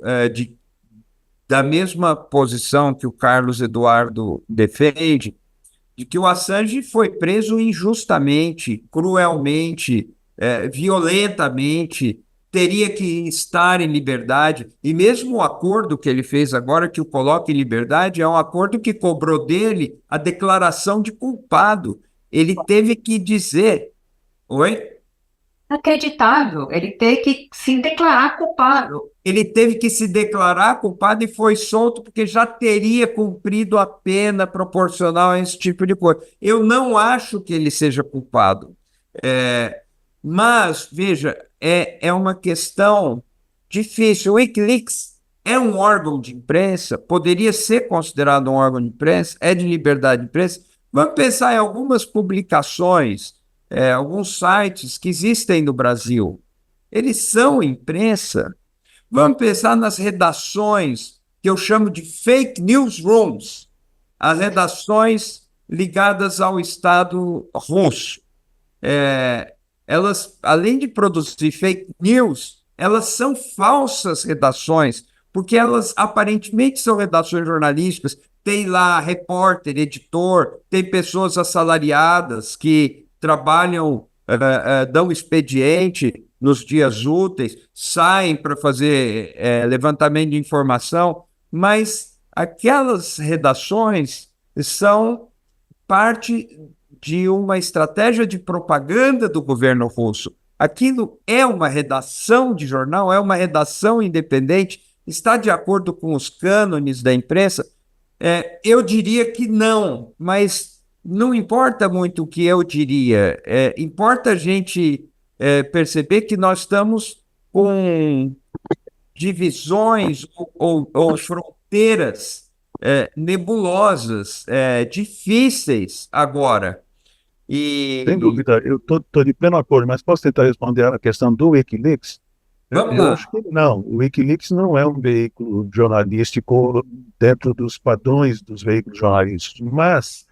B: da mesma posição que o Carlos Eduardo defende, de que o Assange foi preso injustamente, cruelmente, violentamente, teria que estar em liberdade, e mesmo o acordo que ele fez agora, que o coloca em liberdade, é um acordo que cobrou dele a declaração de culpado. Ele teve que dizer... Oi?
A: Inacreditável, ele ter que se declarar culpado.
B: Ele teve que se declarar culpado e foi solto porque já teria cumprido a pena proporcional a esse tipo de coisa. Eu não acho que ele seja culpado. Mas, veja, é uma questão difícil. O Wikileaks é um órgão de imprensa, poderia ser considerado um órgão de imprensa, é de liberdade de imprensa. Vamos pensar em algumas publicações, alguns sites que existem no Brasil. Eles são imprensa. Vamos pensar nas redações que eu chamo de fake newsrooms, as redações ligadas ao Estado russo. Elas, além de produzir fake news, elas são falsas redações, porque elas aparentemente são redações jornalísticas. Tem lá repórter, editor, tem pessoas assalariadas que trabalham dão expediente nos dias úteis, saem para fazer levantamento de informação, mas aquelas redações são parte de uma estratégia de propaganda do governo russo. Aquilo é uma redação de jornal, é uma redação independente, está de acordo com os cânones da imprensa? Eu diria que não, mas não importa muito o que eu diria. Importa a gente perceber que nós estamos com divisões ou fronteiras nebulosas, difíceis agora.
C: Sem dúvida, eu estou de pleno acordo, mas posso tentar responder a questão do Wikileaks?
B: Vamos
C: Eu
B: lá.
C: acho que não. O Wikileaks não é um veículo jornalístico dentro dos padrões dos veículos jornalísticos, mas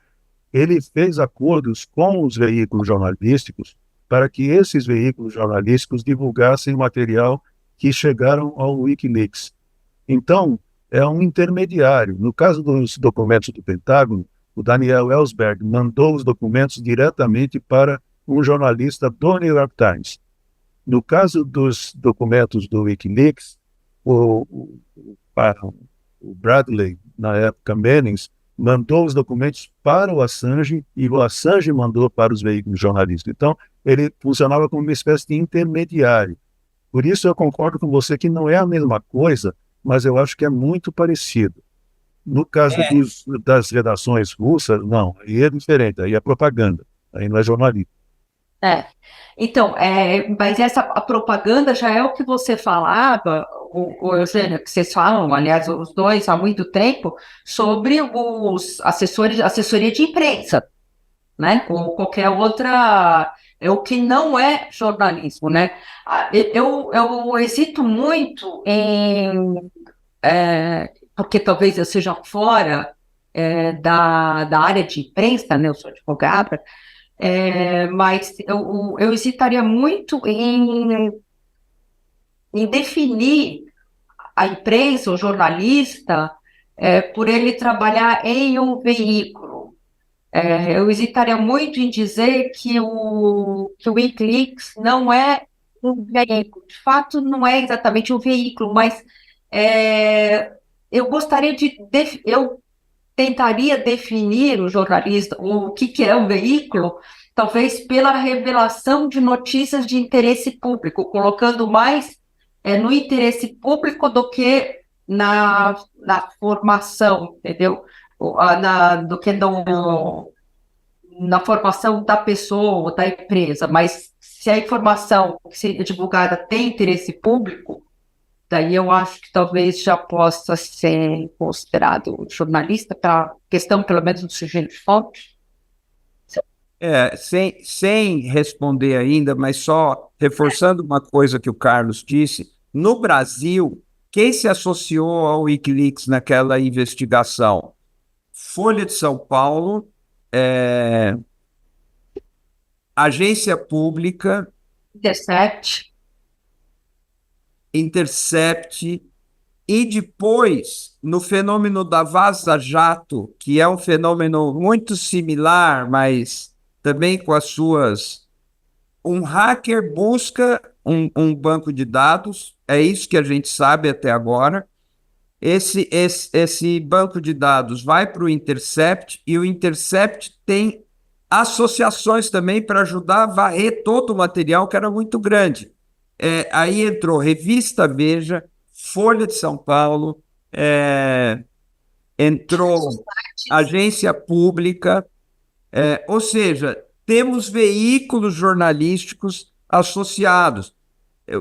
C: ele fez acordos com os veículos jornalísticos para que esses veículos jornalísticos divulgassem o material que chegaram ao Wikileaks. Então, é um intermediário. No caso dos documentos do Pentágono, o Daniel Ellsberg mandou os documentos diretamente para um jornalista do New York Times. No caso dos documentos do Wikileaks, o Bradley, na época Mannings, mandou os documentos para o Assange e o Assange mandou para os veículos jornalísticos. Então, ele funcionava como uma espécie de intermediário. Por isso, eu concordo com você que não é a mesma coisa, mas eu acho que é muito parecido. No caso das redações russas, não, aí é diferente, aí é propaganda, aí não é jornalismo.
A: Então, mas a propaganda já é o que você falava, o Eugênio, que vocês falam, aliás, os dois há muito tempo, sobre os assessoria de imprensa, né? Ou qualquer outra, o que não é jornalismo, né? Eu hesito muito porque talvez eu seja fora da área de imprensa, né? Eu sou advogada. Mas eu hesitaria muito em definir a imprensa, o jornalista, por ele trabalhar em um veículo. Eu hesitaria muito em dizer que o Wikileaks não é um veículo. De fato, não é exatamente um veículo, mas eu gostaria eu tentaria definir o jornalista, o que é um veículo, talvez pela revelação de notícias de interesse público, colocando mais no interesse público do que na formação, entendeu? Do que na formação da pessoa, da empresa. Mas se a informação que seja divulgada tem interesse público, daí eu acho que talvez já possa ser considerado jornalista, para questão, pelo menos, do sigilo de fonte.
B: Sem responder ainda, mas só reforçando uma coisa que o Carlos disse, no Brasil, quem se associou ao Wikileaks naquela investigação? Folha de São Paulo, Agência Pública, Intercept, e depois, no fenômeno da Vaza Jato, que é um fenômeno muito similar, mas também com as suas... Um hacker busca um banco de dados, é isso que a gente sabe até agora. Esse banco de dados vai para o Intercept, e o Intercept tem associações também para ajudar a varrer todo o material, que era muito grande. Aí entrou Revista Veja, Folha de São Paulo, entrou Agência Pública, ou seja, temos veículos jornalísticos associados.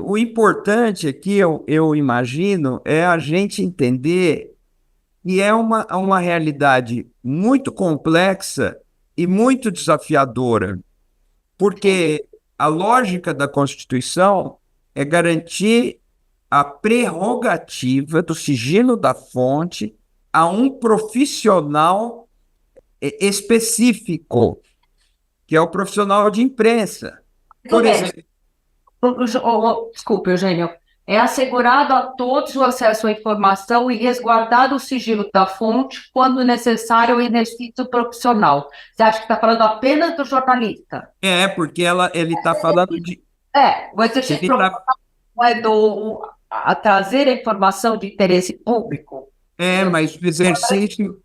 B: O importante aqui, eu imagino, é a gente entender que é uma realidade muito complexa e muito desafiadora, porque a lógica da Constituição é garantir a prerrogativa do sigilo da fonte a um profissional específico, que é o profissional de imprensa. Por exemplo,
A: Desculpe, Eugênio. é assegurado a todos o acesso à informação e resguardado o sigilo da fonte quando necessário o exercício profissional. Você acha que está falando apenas do jornalista?
B: Porque ele está falando de.
A: O exercício
B: Ele tá,
A: profissional é a trazer a informação de interesse público.
B: mas o exercício,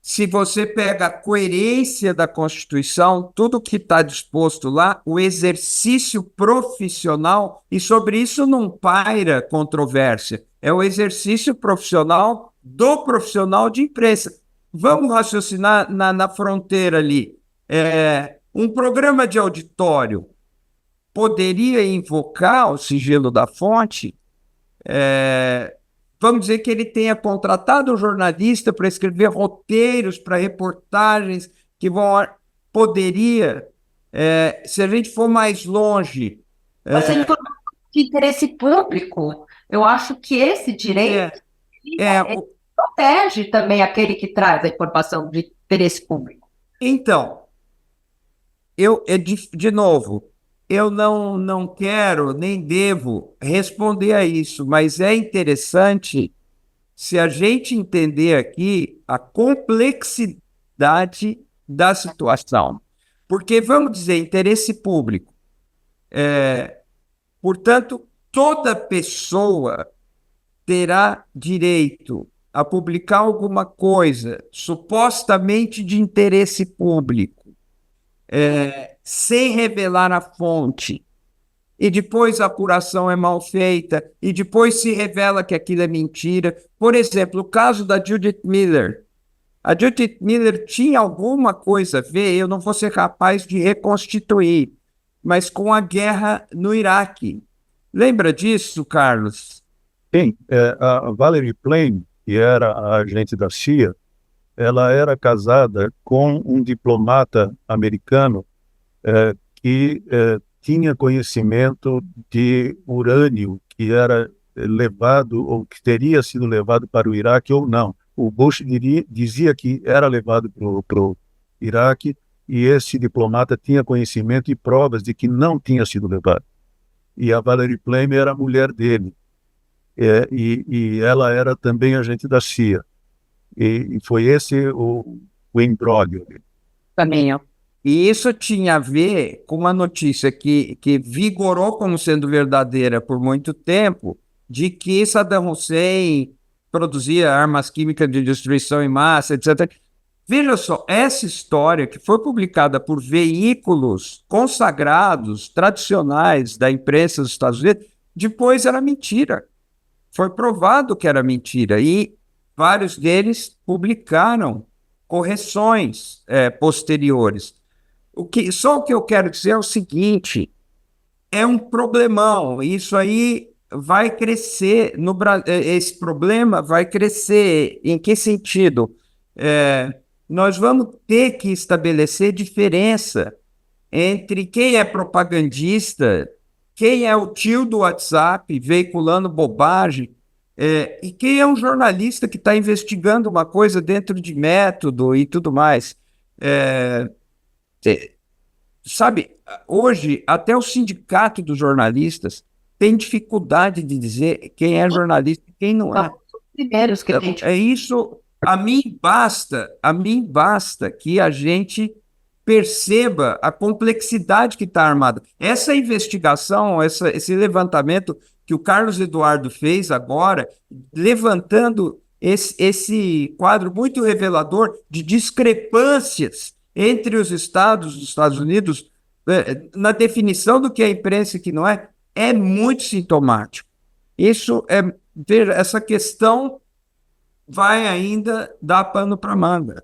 B: se você pega a coerência da Constituição, tudo que está disposto lá, o exercício profissional, e sobre isso não paira controvérsia, é o exercício profissional do profissional de imprensa. Vamos raciocinar na fronteira ali. Um programa de auditório poderia invocar o sigilo da fonte? Vamos dizer que ele tenha contratado um jornalista para escrever roteiros para reportagens que vão. Poderia, se a gente for mais longe.
A: Mas a informação de interesse público, eu acho que esse direito protege também aquele que traz a informação de interesse público.
B: Então, de novo, eu não quero nem devo responder a isso, mas é interessante se a gente entender aqui a complexidade da situação. Porque, vamos dizer, interesse público. Portanto, toda pessoa terá direito a publicar alguma coisa supostamente de interesse público, sem revelar a fonte, e depois a apuração é mal feita, e depois se revela que aquilo é mentira. Por exemplo, o caso da Judith Miller. A Judith Miller tinha alguma coisa a ver, eu não vou ser capaz de reconstituir, mas com a guerra no Iraque. Lembra disso, Carlos?
C: Sim, a Valerie Plame, que era a agente da CIA, ela era casada com um diplomata americano que tinha conhecimento de urânio que era levado ou que teria sido levado para o Iraque ou não. O Bush dizia que era levado para o Iraque e esse diplomata tinha conhecimento e provas de que não tinha sido levado. E a Valerie Plame era a mulher dele. E ela era também agente da CIA. E foi esse o imbróglio.
A: Também eu.
B: E isso tinha a ver com uma notícia que vigorou como sendo verdadeira por muito tempo, de que Saddam Hussein produzia armas químicas de destruição em massa, etc. Veja só, essa história que foi publicada por veículos consagrados, tradicionais da imprensa dos Estados Unidos, depois era mentira. Foi provado que era mentira e vários deles publicaram correções posteriores. Só o que eu quero dizer é o seguinte, é um problemão, isso aí vai crescer, esse problema vai crescer, em que sentido? Nós vamos ter que estabelecer diferença entre quem é propagandista, quem é o tio do WhatsApp veiculando bobagem, e quem é um jornalista que está investigando uma coisa dentro de método e tudo mais. Sabe, hoje até o sindicato dos jornalistas tem dificuldade de dizer quem é jornalista e quem não é.
A: Primeiros que a gente...
B: É isso, a mim basta que a gente perceba a complexidade que está armada. Essa investigação, esse levantamento que o Carlos Eduardo fez agora, levantando esse quadro muito revelador de discrepâncias entre os estados dos Estados Unidos, na definição do que é imprensa e que não é muito sintomático. Essa questão vai ainda dar pano para manga.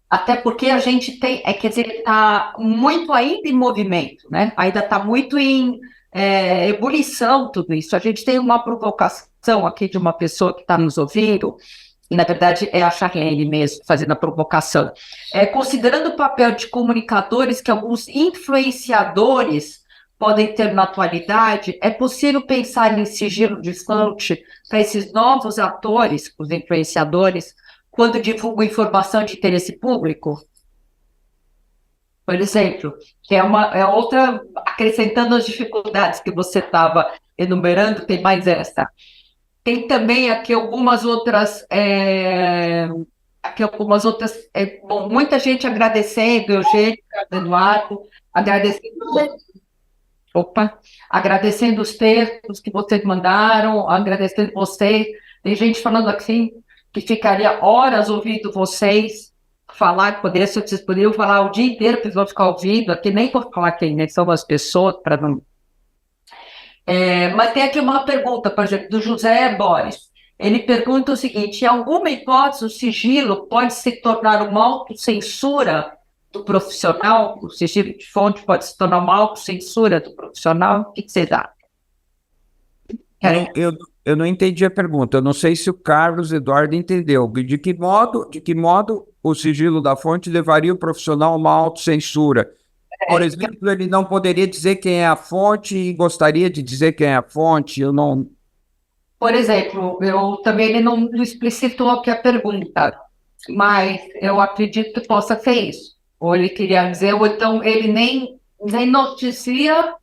A: Até porque a gente tem, quer dizer, está muito ainda em movimento, né? Ainda está muito em ebulição tudo isso. A gente tem uma provocação aqui de uma pessoa que está nos ouvindo, e na verdade é a Charlene mesmo fazendo a provocação. Considerando o papel de comunicadores que alguns influenciadores podem ter na atualidade, é possível pensar em sigilo de fonte para esses novos atores, os influenciadores, quando divulgam informação de interesse público? por exemplo, que é outra, acrescentando as dificuldades que você estava enumerando, tem mais essa. Tem também aqui algumas outras, bom, muita gente agradecendo, Eugênio, Eduardo, agradecendo, opa, agradecendo os textos que vocês mandaram, agradecendo vocês. Tem gente falando assim que ficaria horas ouvindo vocês falar, vocês poderiam falar o dia inteiro, que eles vão ficar ouvindo, aqui nem por falar quem, né, são as pessoas, para não. Mas tem aqui uma pergunta, por exemplo, do José Boris. Ele pergunta o seguinte: em alguma hipótese, o sigilo pode se tornar uma autocensura do profissional? O sigilo de fonte pode se tornar uma autocensura do profissional? O que vocês acham?
B: Eu não entendi a pergunta. Eu não sei se o Carlos Eduardo entendeu. De que modo o sigilo da fonte levaria o profissional a uma autocensura? Por exemplo, ele não poderia dizer quem é a fonte e gostaria de dizer quem é a fonte. Eu não.
A: Por exemplo, ele não explicitou aqui a pergunta, mas eu acredito que possa ser isso. Ou ele queria dizer, ou então ele nem noticia,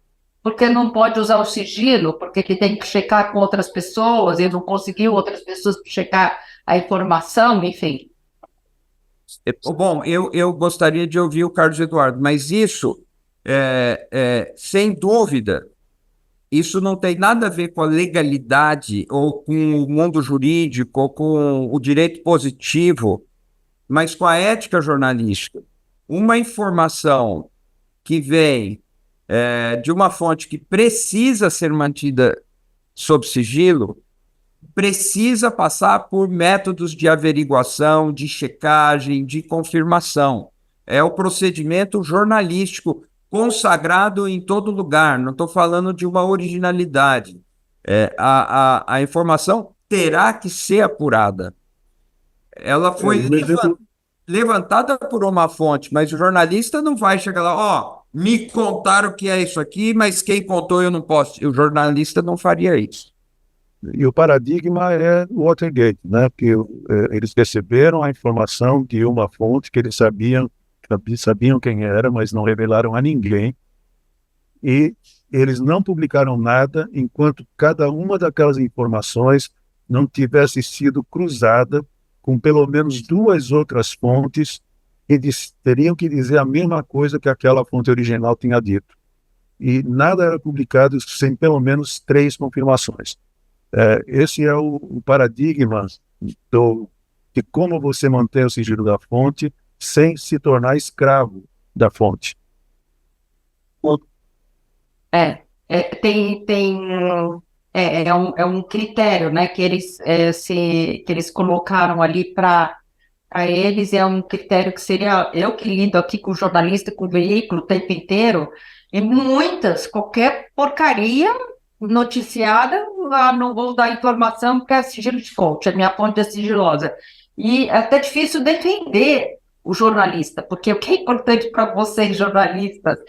A: porque não pode usar o sigilo, porque ele tem que checar com outras pessoas, ele não conseguiu outras pessoas checar a informação, enfim.
B: Bom, eu gostaria de ouvir o Carlos Eduardo, mas isso, sem dúvida, isso não tem nada a ver com a legalidade ou com o mundo jurídico ou com o direito positivo, mas com a ética jornalística. Uma informação que vem de uma fonte que precisa ser mantida sob sigilo, precisa passar por métodos de averiguação, de checagem, de confirmação. É o procedimento jornalístico consagrado em todo lugar, não estou falando de uma originalidade. A informação terá que ser apurada. Ela foi levantada por uma fonte, mas o jornalista não vai chegar lá, me contaram que é isso aqui, mas quem contou eu não posso. O jornalista não faria isso.
C: E o paradigma é o Watergate, né? Porque eles receberam a informação de uma fonte que eles sabiam quem era, mas não revelaram a ninguém. E eles não publicaram nada enquanto cada uma daquelas informações não tivesse sido cruzada com pelo menos 2 outras fontes que teriam que dizer a mesma coisa que aquela fonte original tinha dito. E nada era publicado sem pelo menos 3 confirmações. Esse é o paradigma de como você mantém o sigilo da fonte sem se tornar escravo da fonte.
A: É um critério, né, que eles colocaram ali para eles, é um critério que seria, eu que lido aqui com jornalista, com veículo o tempo inteiro, e qualquer porcaria noticiada, não vou dar informação porque é sigilo de fonte, a minha fonte é sigilosa. E é até difícil defender o jornalista, porque o que é importante para vocês, jornalistas,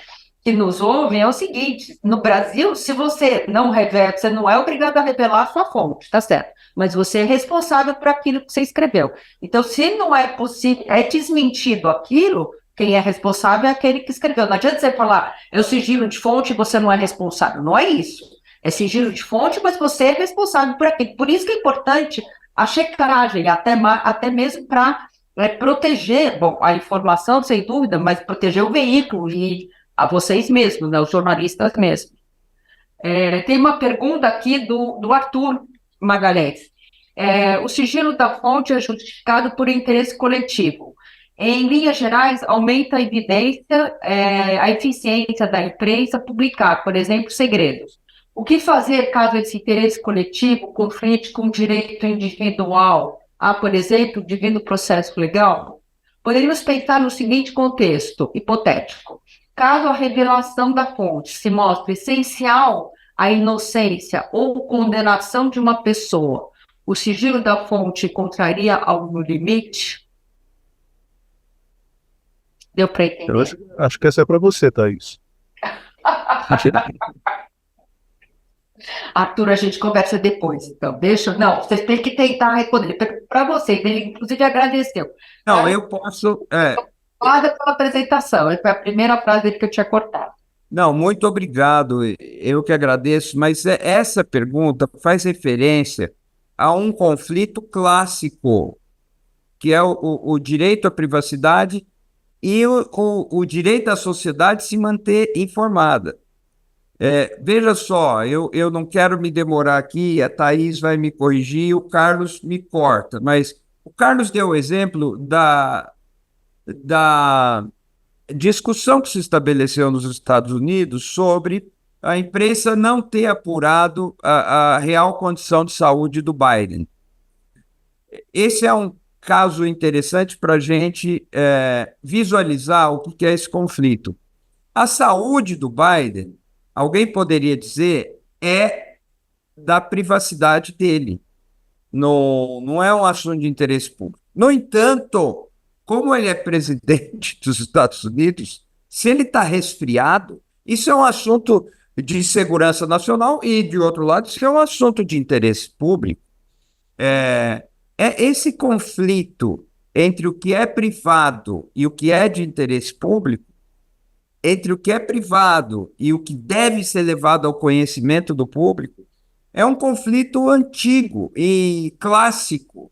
A: que nos ouvem, é o seguinte: no Brasil, se você não revela, você não é obrigado a revelar a sua fonte, tá certo? Mas você é responsável por aquilo que você escreveu. Então, se não é possível, é desmentido aquilo, quem é responsável é aquele que escreveu. Não adianta você falar, é o sigilo de fonte e você não é responsável. Não é isso. É sigilo de fonte, mas você é responsável por aquilo. Por isso que é importante a checagem, até mesmo para proteger, bom, a informação, sem dúvida, mas proteger o veículo e a vocês mesmos, né, os jornalistas mesmos. Tem uma pergunta aqui do Arthur Magalhães. O sigilo da fonte é justificado por interesse coletivo. Em linhas gerais, aumenta a evidência, a eficiência da imprensa publicar, por exemplo, segredos. O que fazer caso esse interesse coletivo conflite com o direito individual, por exemplo, devido ao processo legal? Poderíamos pensar no seguinte contexto hipotético. Caso a revelação da fonte se mostre essencial à inocência ou condenação de uma pessoa, o sigilo da fonte encontraria algum limite? Deu para entender?
C: Eu acho que essa é para você, Thaís.
A: Arthur, a gente conversa depois, então. Não, vocês têm que tentar responder. Para vocês, ele inclusive agradeceu.
B: Não, eu posso.
A: Obrigada pela apresentação. Foi a primeira frase dele que eu tinha cortado.
B: Não, muito obrigado. Eu que agradeço, mas essa pergunta faz referência a um conflito clássico, que é o direito à privacidade e o direito da sociedade se manter informada. Veja só, eu não quero me demorar aqui, a Thaís vai me corrigir, o Carlos me corta, mas o Carlos deu o exemplo da discussão que se estabeleceu nos Estados Unidos sobre a imprensa não ter apurado a real condição de saúde do Biden. Esse é um caso interessante para a gente visualizar o que é esse conflito. A saúde do Biden, alguém poderia dizer, é da privacidade dele. Não é um assunto de interesse público. No entanto, como ele é presidente dos Estados Unidos, se ele está resfriado, isso é um assunto de segurança nacional e, de outro lado, isso é um assunto de interesse público. É esse conflito entre o que é privado e o que é de interesse público, entre o que é privado e o que deve ser levado ao conhecimento do público, é um conflito antigo e clássico.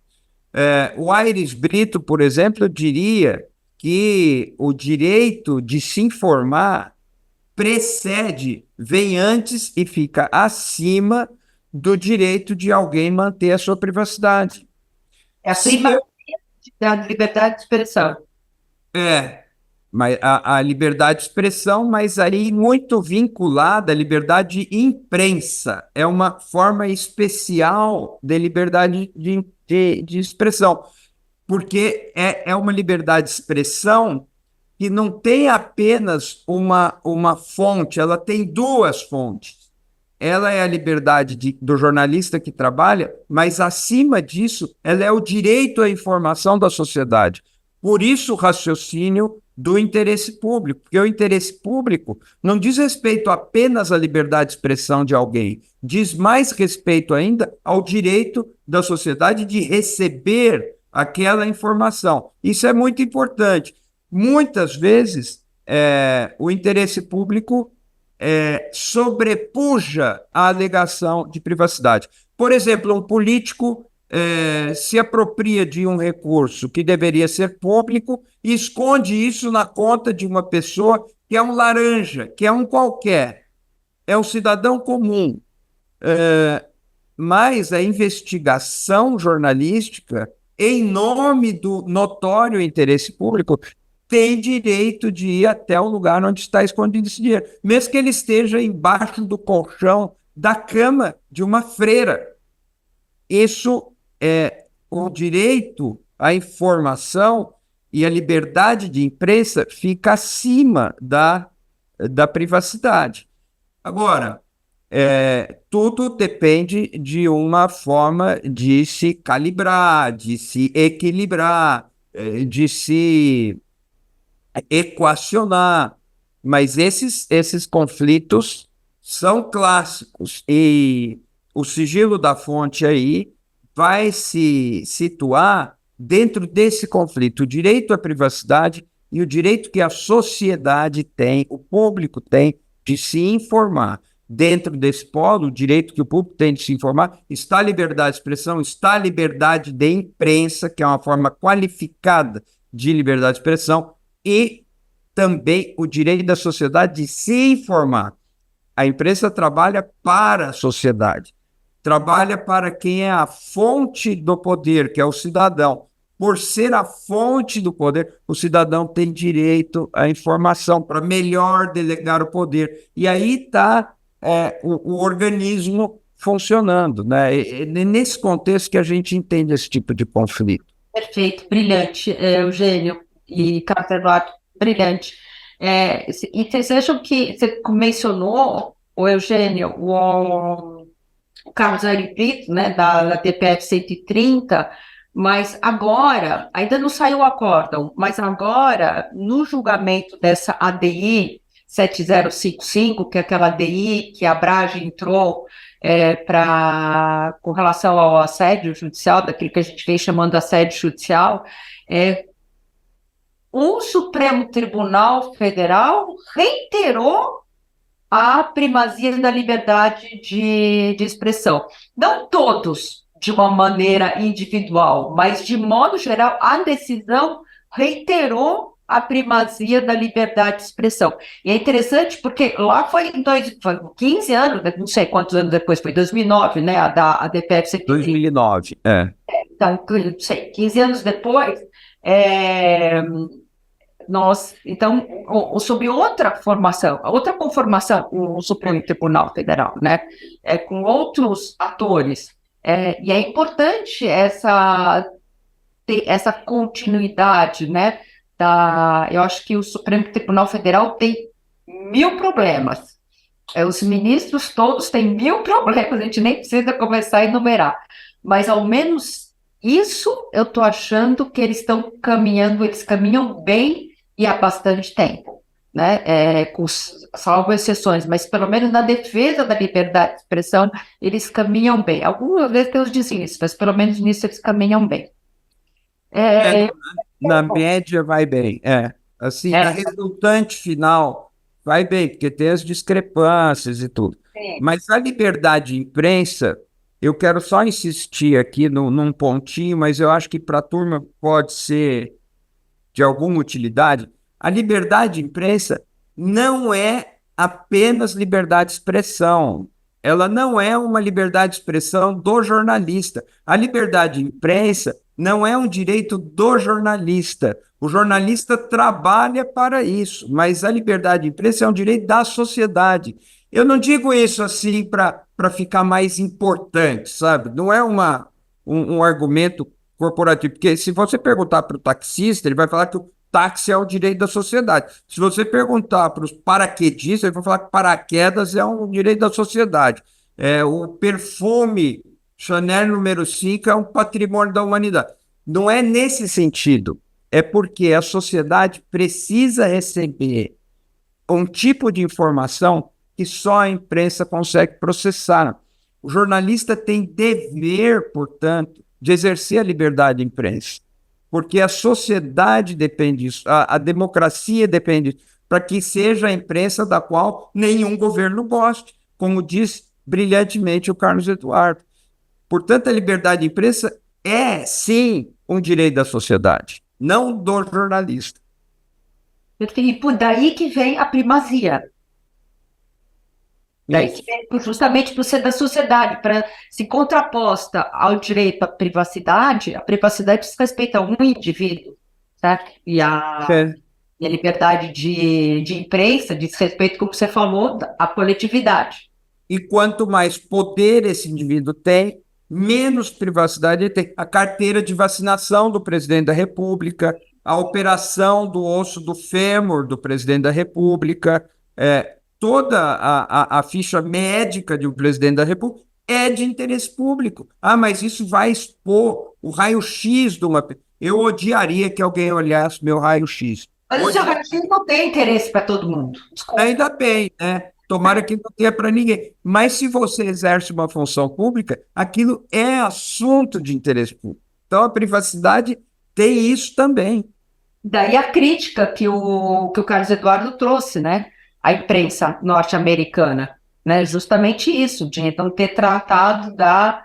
B: O Aires Brito, por exemplo, diria que o direito de se informar precede, vem antes e fica acima do direito de alguém manter a sua privacidade.
A: É acima da liberdade de expressão.
B: Mas a liberdade de expressão, mas aí muito vinculada à liberdade de imprensa. É uma forma especial de liberdade de expressão, porque é uma liberdade de expressão que não tem apenas uma fonte, ela tem duas fontes. Ela é a liberdade do jornalista que trabalha, mas, acima disso, ela é o direito à informação da sociedade. Por isso, o raciocínio do interesse público, porque o interesse público não diz respeito apenas à liberdade de expressão de alguém, diz mais respeito ainda ao direito da sociedade de receber aquela informação. Isso é muito importante. Muitas vezes, o interesse público sobrepuja a alegação de privacidade. Por exemplo, um político se apropria de um recurso que deveria ser público e esconde isso na conta de uma pessoa que é um laranja, que é um qualquer, é um cidadão comum. Mas a investigação jornalística, em nome do notório interesse público, tem direito de ir até o lugar onde está escondido esse dinheiro, mesmo que ele esteja embaixo do colchão da cama de uma freira. Isso é o direito à informação e a liberdade de imprensa fica acima da privacidade. Agora, tudo depende de uma forma de se calibrar, de se equilibrar, de se equacionar, mas esses conflitos são clássicos e o sigilo da fonte aí vai se situar dentro desse conflito, o direito à privacidade e o direito que a sociedade tem, o público tem, de se informar. Dentro desse polo, o direito que o público tem de se informar, está a liberdade de expressão, está a liberdade de imprensa, que é uma forma qualificada de liberdade de expressão, e também o direito da sociedade de se informar. A imprensa trabalha para a sociedade, trabalha para quem é a fonte do poder, que é o cidadão. Por ser a fonte do poder, o cidadão tem direito à informação para melhor delegar o poder. E aí está o organismo funcionando, né? É nesse contexto que a gente entende esse tipo de conflito.
A: Perfeito, brilhante, Eugênio e Carlos Eduardo, brilhante. E vocês acham que, você mencionou, o Eugênio, o Carlos Brito, né, da TPF 130, mas agora, ainda não saiu o acórdão, mas agora, no julgamento dessa ADI 7055, que é aquela ADI que a Brage entrou com relação ao assédio judicial, daquilo que a gente vem chamando de assédio judicial, o Supremo Tribunal Federal reiterou a primazia da liberdade de expressão. Não todos de uma maneira individual, mas de modo geral, a decisão reiterou a primazia da liberdade de expressão. E é interessante porque lá foi foi 15 anos, não sei quantos anos depois, foi 2009, né, a DPF 130.
B: 2009, é.
A: Então, não sei, 15 anos depois, então, sob outra formação, outra conformação, o Supremo Tribunal Federal, né, com outros atores, e é importante ter essa continuidade, né, eu acho que o Supremo Tribunal Federal tem 1000 problemas, os ministros todos têm 1000 problemas, a gente nem precisa começar a enumerar, mas ao menos isso eu estou achando que eles estão caminhando, eles caminham bem e há bastante tempo, né? Salvo exceções, mas pelo menos na defesa da liberdade de expressão eles caminham bem. Algumas vezes tem os desvios, mas pelo menos nisso eles caminham bem.
B: Na média vai bem, assim, a resultante final vai bem, porque tem as discrepâncias e tudo.
A: Sim.
B: Mas a liberdade de imprensa, eu quero só insistir aqui num pontinho, mas eu acho que para a turma pode ser de alguma utilidade. A liberdade de imprensa não é apenas liberdade de expressão. Ela não é uma liberdade de expressão do jornalista. A liberdade de imprensa não é um direito do jornalista. O jornalista trabalha para isso, mas a liberdade de imprensa é um direito da sociedade. Eu não digo isso assim para ficar mais importante, sabe? Não é um argumento corporativo, porque se você perguntar para o taxista, ele vai falar que o táxi é o direito da sociedade. Se você perguntar para os paraquedistas, ele vai falar que paraquedas é um direito da sociedade. O perfume Chanel número 5 é um patrimônio da humanidade. Não é nesse sentido. É porque a sociedade precisa receber um tipo de informação que só a imprensa consegue processar. O jornalista tem dever, portanto, de exercer a liberdade de imprensa, porque a sociedade depende disso, a democracia depende disso, para que seja a imprensa da qual nenhum governo goste, como diz brilhantemente o Carlos Eduardo. Portanto, a liberdade de imprensa é, sim, um direito da sociedade, não do jornalista.
A: E por daí que vem a primazia. Daí que vem justamente por ser da sociedade, para se contraposta ao direito à privacidade, a privacidade diz respeito a um indivíduo, certo? E a liberdade de imprensa diz respeito, como você falou, à coletividade.
B: E quanto mais poder esse indivíduo tem, menos privacidade ele tem. A carteira de vacinação do presidente da República, a operação do osso do fêmur do presidente da República, toda a ficha médica de um presidente da República é de interesse público. Ah, mas isso vai expor o raio-x de uma... Eu odiaria que alguém olhasse meu raio-x.
A: Mas o seu raio-x não tem interesse para todo mundo. Desculpa.
B: Ainda bem, né? Tomara que não tenha para ninguém. Mas se você exerce uma função pública, aquilo é assunto de interesse público. Então a privacidade tem isso também.
A: Daí a crítica que o Carlos Eduardo trouxe, né? A imprensa norte-americana, né? Justamente isso, de não ter tratado da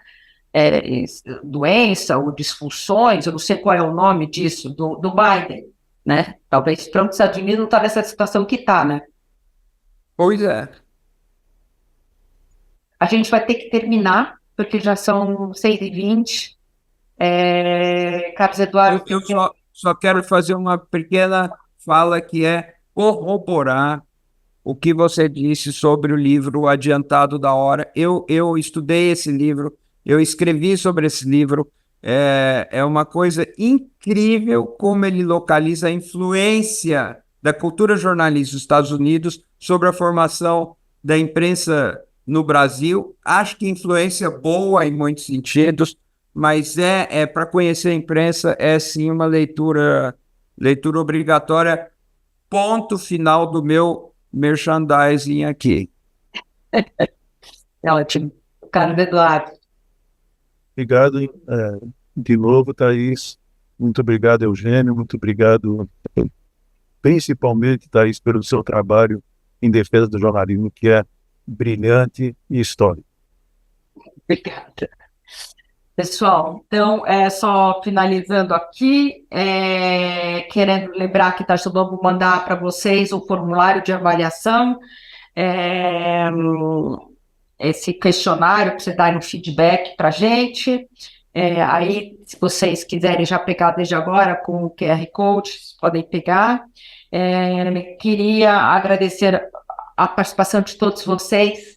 A: doença ou disfunções, eu não sei qual é o nome disso, do Biden, né? Talvez para os Estados Unidos não está nessa situação que está, né?
B: Pois é.
A: A gente vai ter que terminar, porque já são 6h20. Carlos Eduardo...
B: Eu só quero fazer uma pequena fala que é corroborar o que você disse sobre o livro Adiantado da Hora. Eu estudei esse livro, eu escrevi sobre esse livro. É uma coisa incrível como ele localiza a influência da cultura jornalística dos Estados Unidos sobre a formação da imprensa no Brasil. Acho que influência boa em muitos sentidos, mas para conhecer a imprensa é sim uma leitura obrigatória. Ponto final do meu merchandising aqui.
A: É ótimo. Carlos Eduardo.
C: Obrigado de novo, Thaís. Muito obrigado, Eugênio. Muito obrigado, principalmente, Thaís, pelo seu trabalho em defesa do jornalismo, que é brilhante e histórico.
A: Obrigada. Pessoal, então, só finalizando aqui, querendo lembrar que vamos mandar para vocês o formulário de avaliação, esse questionário para você dar um feedback para a gente. Aí, se vocês quiserem já pegar desde agora com o QR Code, vocês podem pegar. Queria agradecer a participação de todos vocês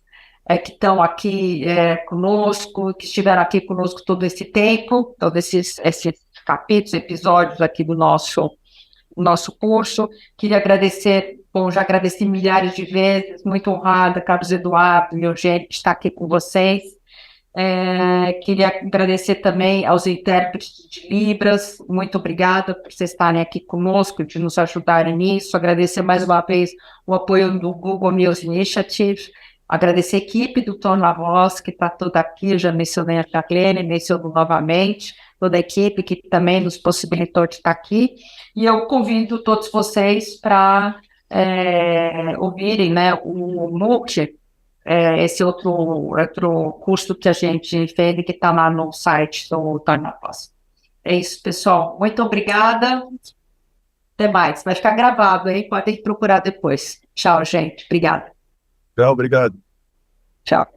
A: que estão aqui conosco, que estiveram aqui conosco todo esse tempo, todos esses capítulos, episódios aqui do nosso curso. Queria agradecer, já agradeci milhares de vezes, muito honrada, Carlos Eduardo e Eugênio, de estar aqui com vocês. Queria agradecer também aos intérpretes de Libras, muito obrigada por vocês estarem aqui conosco, de nos ajudarem nisso. Agradecer mais uma vez o apoio do Google News Initiative. Agradecer a equipe do Tom na Voz, que está toda aqui, eu já mencionei a Charlene, menciono novamente, toda a equipe que também nos possibilitou de estar aqui, e eu convido todos vocês para ouvirem, né, o MOOC, esse outro curso que a gente fez, que está lá no site do Tom na Voz. É isso, pessoal, muito obrigada, até mais, vai ficar gravado, hein? Podem procurar depois. Tchau, gente, obrigada.
C: Obrigado.
A: Tchau.